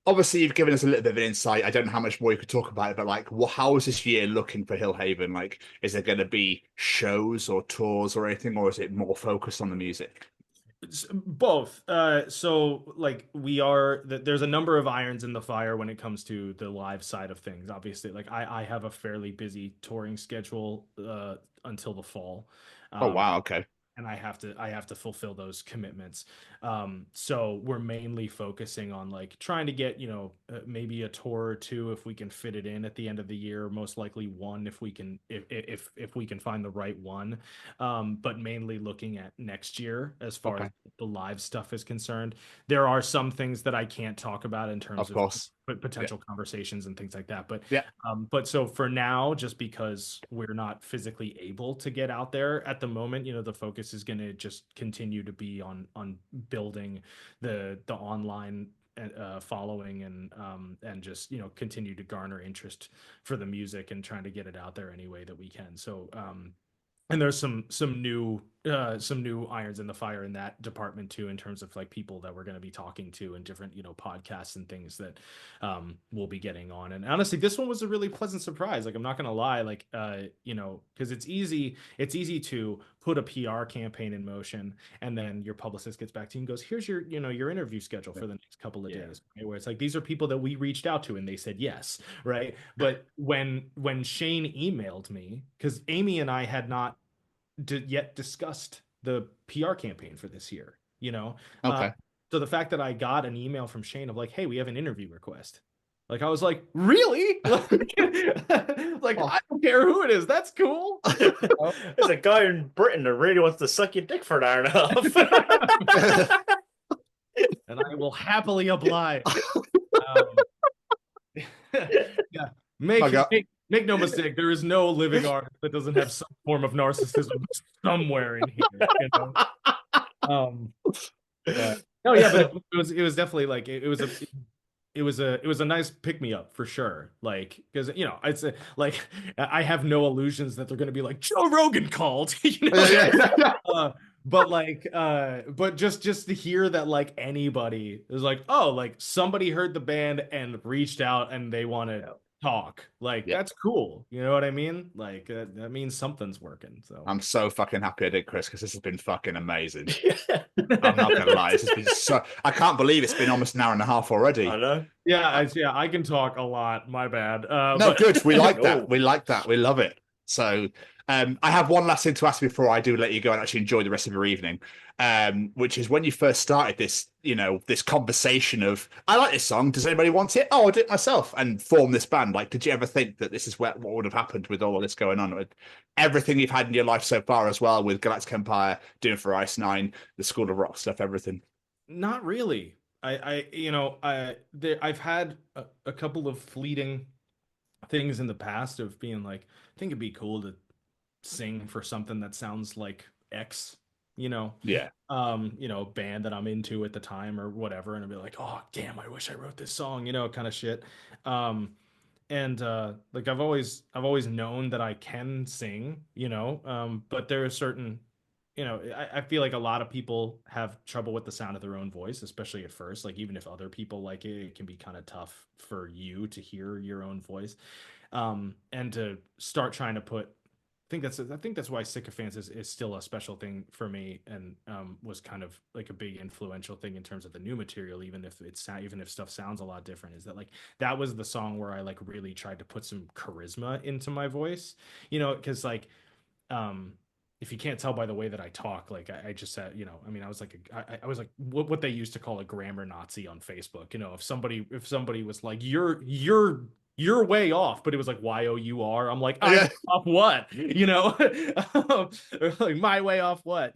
Obviously, you've given us a little bit of an insight. I don't know how much more you could talk about it, but like, how is this year looking for Hillhaven? Like, is there going to be shows or tours or anything, or is it more focused on the music? Both. So like, there's a number of irons in the fire when it comes to the live side of things. Obviously, like I have a fairly busy touring schedule until the fall. Oh wow, okay. and I have to fulfill those commitments. So we're mainly focusing on like trying to get, maybe a tour or two if we can fit it in at the end of the year, most likely one if we can, if we can find the right one. But mainly looking at next year as far Okay. as the live stuff is concerned. There are some things that I can't talk about in terms Of of course. potential conversations and things like that. But Yeah. but so for now, just because we're not physically able to get out there at the moment, the focus is going to just continue to be on building the online following and just continue to garner interest for the music and trying to get it out there any way that we can. So and there's some new irons in the fire in that department too, in terms of like people that we're going to be talking to and different podcasts and things that we'll be getting on. And honestly, this one was a really pleasant surprise. Like, I'm not going to lie, like because it's easy to put a PR campaign in motion, and then your publicist gets back to you and goes, here's your your interview schedule for the next couple of days, right? Where it's like, these are people that we reached out to and they said yes, right? But when Shane emailed me, because Amy and I had not yet discussed the PR campaign for this year, Okay. so the fact that I got an email from Shane of like, hey, we have an interview request. Like, I was like, really? Like, I don't care who it is. That's cool. There's a guy in Britain that really wants to suck your dick for an hour and a half. And I will happily oblige. Yeah. Make no mistake, there is no living artist that doesn't have some form of narcissism somewhere in here. No, yeah, but it was definitely like it was a nice pick me up for sure. Like, because I'd say like I have no illusions that they're going to be like Joe Rogan called, but just to hear that like anybody is like, oh, like somebody heard the band and reached out and they want to talk, like that's cool. You know what I mean? Like that means something's working. So I'm so fucking happy I did, Chris, because this has been fucking amazing. I'm not gonna lie, this has been so. I can't believe it's been almost an hour and a half already. I know. Yeah, I can talk a lot. My bad. No, good. We like that. We like that. We love it. So, I have one last thing to ask before I do let you go and actually enjoy the rest of your evening. Which is when you first started this, this conversation of, I like this song. Does anybody want it? Oh, I'll do it myself, and form this band. Like, did you ever think that this is what would have happened with all of this going on, with everything you've had in your life so far as well, with Galactic Empire, doing for Ice Nine, the School of Rock stuff, everything? Not really. I've had a couple of fleeting things in the past of being like, I think it'd be cool to sing for something that sounds like X, Yeah. Band that I'm into at the time or whatever, and I'd be like, oh damn, I wish I wrote this song, kind of shit. And like I've always known that I can sing, but there are certain, I feel like a lot of people have trouble with the sound of their own voice, especially at first. Like, even if other people like it, it can be kind of tough for you to hear your own voice. And to start trying to put, I think that's why Sycophants is still a special thing for me, and was kind of like a big influential thing in terms of the new material, even if stuff sounds a lot different. Is that like that was the song where I like really tried to put some charisma into my voice, because like if you can't tell by the way that I talk, like I just said, I mean, I was like what they used to call a grammar Nazi on Facebook. If somebody was like, you're way off, but it was like YOUR. I'm like, I'm off what? Or like my way off what?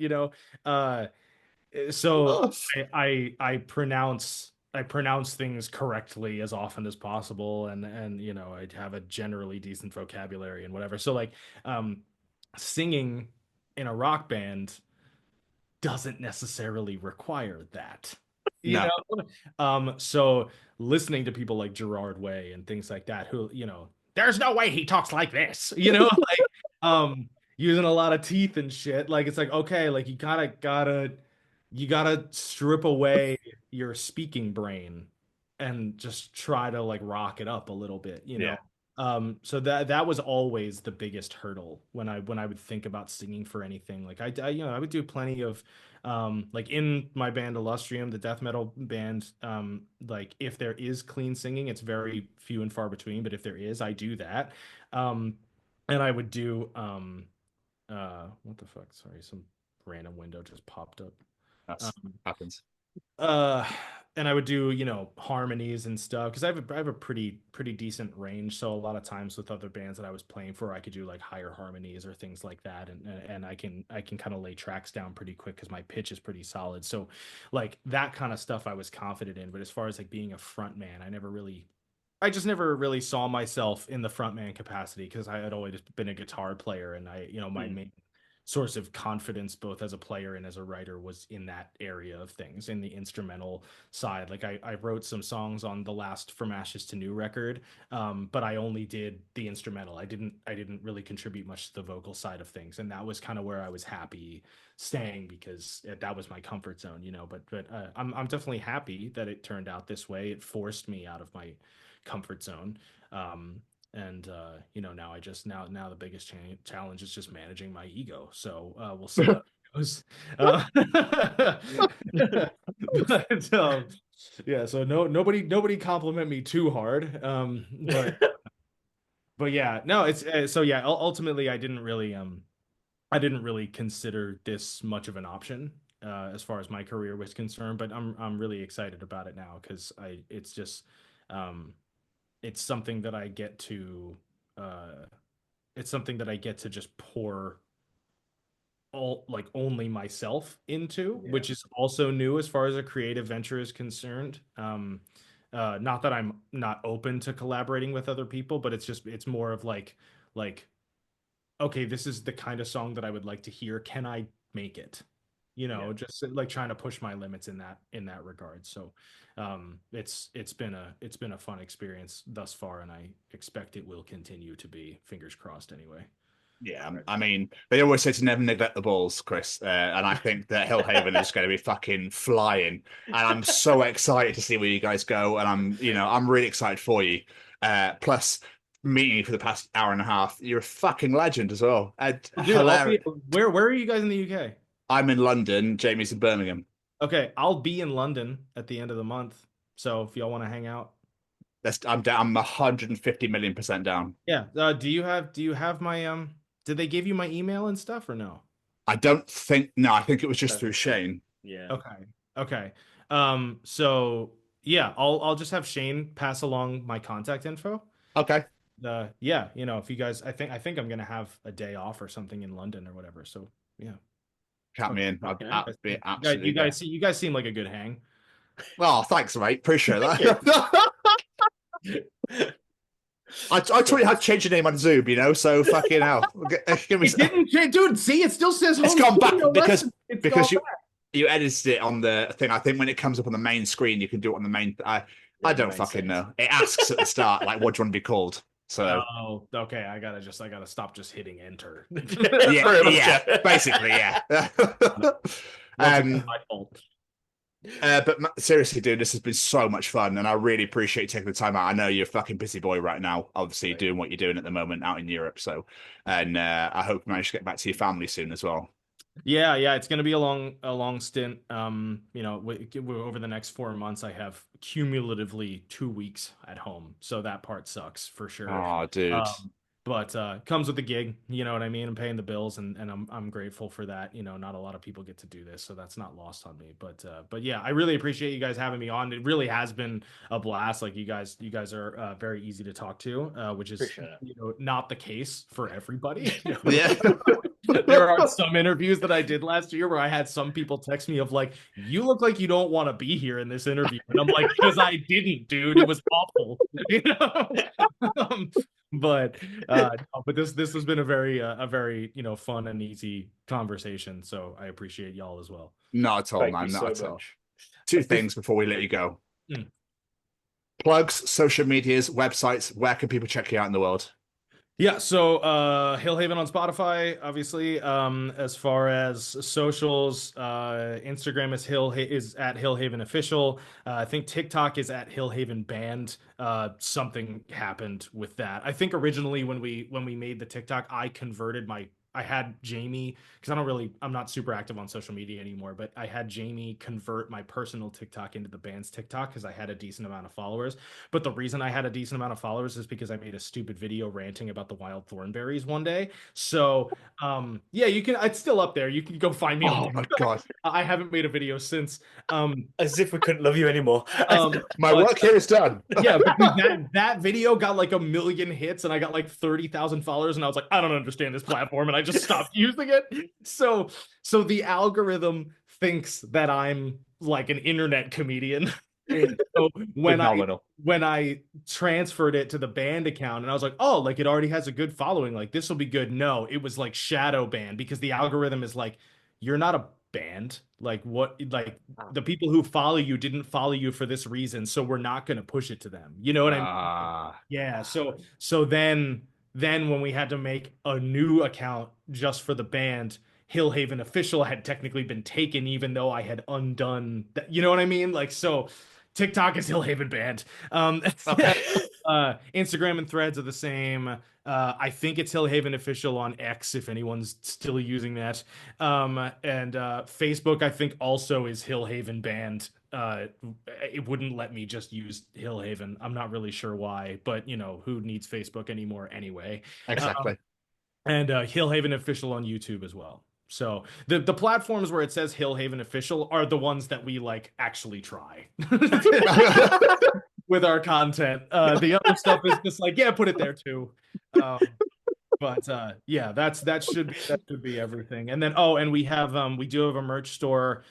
So I pronounce things correctly as often as possible, and I have a generally decent vocabulary and whatever. So like singing in a rock band doesn't necessarily require that. So listening to people like Gerard Way and things like that, who, there's no way he talks like this, like using a lot of teeth and shit. Like, it's like, okay, like you gotta strip away your speaking brain and just try to like rock it up a little bit, so that was always the biggest hurdle when I would think about singing for anything. Like I would do plenty of like in my band Illustrium, the death metal band, like if there is clean singing, it's very few and far between, but if there is, I do that. And I would do what the fuck, sorry, some random window just popped up. That's happens. And I would do, harmonies and stuff because I have a pretty decent range. So a lot of times with other bands that I was playing for, I could do like higher harmonies or things like that, and I can kind of lay tracks down pretty quick because my pitch is pretty solid. So like that kind of stuff I was confident in. But as far as like being a front man, I just never really saw myself in the frontman capacity because I had always been a guitar player, and my main source of confidence both as a player and as a writer was in that area of things, in the instrumental side. Like I wrote some songs on the last From Ashes to New record, but I only did the instrumental. I didn't really contribute much to the vocal side of things, and that was kind of where I was happy staying because that was my comfort zone, but I'm definitely happy that it turned out this way. It forced me out of my comfort zone. And now the biggest challenge is just managing my ego. So we'll see how it goes. Yeah, so nobody compliment me too hard. But yeah, no, it's so yeah. Ultimately, I didn't really consider this much of an option as far as my career was concerned. But I'm really excited about it now because it's just. It's something that I get to just pour only myself into, which is also new as far as a creative venture is concerned. Not that I'm not open to collaborating with other people, but it's more of like, okay, this is the kind of song that I would like to hear. Can I make it? Just like trying to push my limits in that regard. So it's been a fun experience thus far, and I expect it will continue to be, fingers crossed anyway. Yeah, I mean, they always say to never neglect the balls, Chris, and I think that Hillhaven is going to be fucking flying, and I'm so excited to see where you guys go, and I'm really excited for you. Plus, meeting you for the past hour and a half, you're a fucking legend as well. Dude, where are you guys in the UK? I'm in London. Jamie's in Birmingham. Okay, I'll be in London at the end of the month. So if y'all want to hang out, I'm down. I'm 150 million% down. Yeah. Do you have my Did they give you my email and stuff or no? I don't think. No, I think it was just through Shane. Yeah. Okay. So yeah, I'll just have Shane pass along my contact info. Okay. Yeah. If you guys, I think I'm gonna have a day off or something in London or whatever. So yeah. Count me in. Okay. You guys seem like a good hang. Oh, thanks, mate. Appreciate that. I taught you how to change your name on Zoom, so fucking hell. It didn't change, dude. See, it still says it's gone back because you edited it on the thing. I think when it comes up on the main screen, you can do it on the main. I don't fucking know. It asks at the start, like, what do you want to be called? So okay, I gotta stop just hitting enter. yeah, basically, yeah. My fault. But seriously, dude, this has been so much fun, and I really appreciate you taking the time out. I know you're a fucking busy boy right now, obviously doing what you're doing at the moment out in Europe. So, and I hope you manage to get back to your family soon as well. Yeah, it's going to be a long stint. Over the next 4 months, I have cumulatively 2 weeks at home, so that part sucks for sure. Oh, dude. But comes with the gig, you know what I mean? I'm paying the bills, and I'm grateful for that. Not a lot of people get to do this, so that's not lost on me. But yeah, I really appreciate you guys having me on. It really has been a blast. Like you guys are very easy to talk to, which is not the case for everybody. Yeah. There are some interviews that I did last year where I had some people text me of like, "You look like you don't want to be here in this interview," and I'm like, "Because I didn't, dude. It was awful." But this has been a very fun and easy conversation. So I appreciate y'all as well. Not at all, man. Not at all. Two things before we let you go. Mm. Plugs, social medias, websites. Where can people check you out in the world? Yeah, so Hillhaven on Spotify, obviously. As far as socials, Instagram is at Hillhaven Official. I think TikTok is at Hillhaven Band. Something happened with that. I think originally when we made the TikTok, I I had Jamie, because I'm not super active on social media anymore, but I had Jamie convert my personal TikTok into the band's TikTok because I had a decent amount of followers. But the reason I had a decent amount of followers is because I made a stupid video ranting about the wild thornberries one day. So yeah, it's still up there. You can go find me on Oh my TikTok. God. I haven't made a video since. As if we couldn't love you anymore. My work here is done. Yeah, because that video got like 1 million hits and I got like 30,000 followers, and I was like, I don't understand this platform, and I just stopped using it. So the algorithm thinks that I'm like an internet comedian. So when I transferred it to the band account, and I was like, oh, like it already has a good following, like this will be good. No, it was like shadow banned because the algorithm is like, you're not a band. Like what, like the people who follow you didn't follow you for this reason, so we're not going to push it to them. You know what I mean? Yeah. So then when we had to make a new account just for the band, Hillhaven Official had technically been taken, even though I had undone that. You know what I mean? Like, so TikTok is Hillhaven Band. Instagram and Threads are the same. I think it's Hillhaven Official on X, if anyone's still using that. And Facebook, I think, also is Hillhaven Band. It wouldn't let me just use Hillhaven. I'm not really sure why, but you know, who needs Facebook anymore anyway? Exactly. And Hillhaven Official on YouTube as well. So the platforms where it says Hillhaven Official are the ones that we like actually try with our content. The other stuff is just like, yeah, put it there too. But yeah, that should be everything. And then and we do have a merch store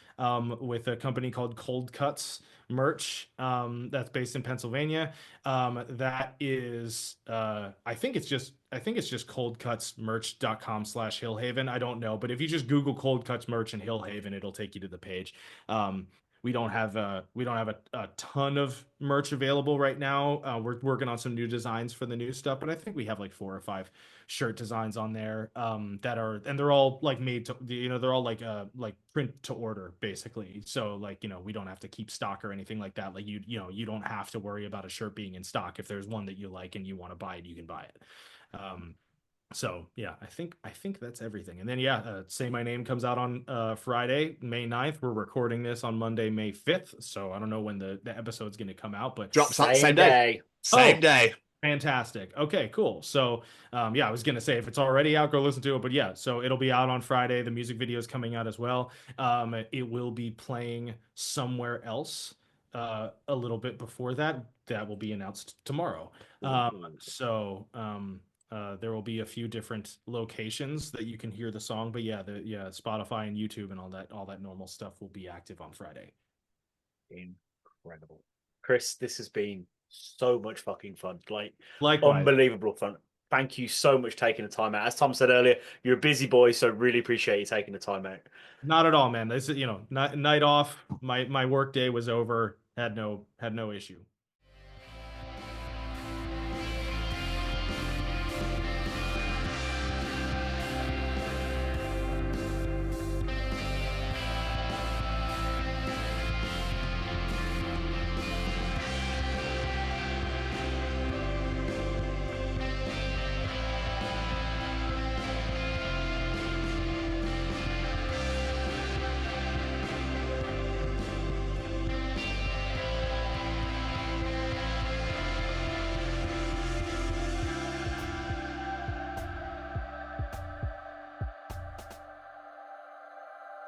with a company called Cold Cuts Merch that's based in Pennsylvania. That is I think it's just coldcutsmerch.com/Hillhaven. I don't know, but if you just Google Cold Cuts Merch and Hillhaven, it'll take you to the page. We don't have a ton of merch available right now. We're working on some new designs for the new stuff, but I think we have like 4 or 5 shirt designs on there and they're all like made to, you know, they're all like print to order basically. So like, you know, we don't have to keep stock or anything like that. Like you don't have to worry about a shirt being in stock. If there's one that you like and you want to buy it, you can buy it. So yeah, I think that's everything. And then Say My Name comes out on Friday, May 9th. We're recording this on Monday, May 5th. So I don't know when the episode's going to come out, but drops same day. Same day. Fantastic. Okay, cool. So I was going to say if it's already out, go listen to it. But yeah, so it'll be out on Friday. The music video is coming out as well. It will be playing somewhere else a little bit before that. That will be announced tomorrow. There will be a few different locations that you can hear the song, but Spotify and YouTube and all that normal stuff will be active on Friday. Incredible. Chris, this has been so much fucking fun. Likewise. Unbelievable fun. Thank you so much for taking the time out. As Tom said earlier, you're a busy boy, so really appreciate you taking the time out. Not at all, man. This is, night off. My work day was over. Had no issue.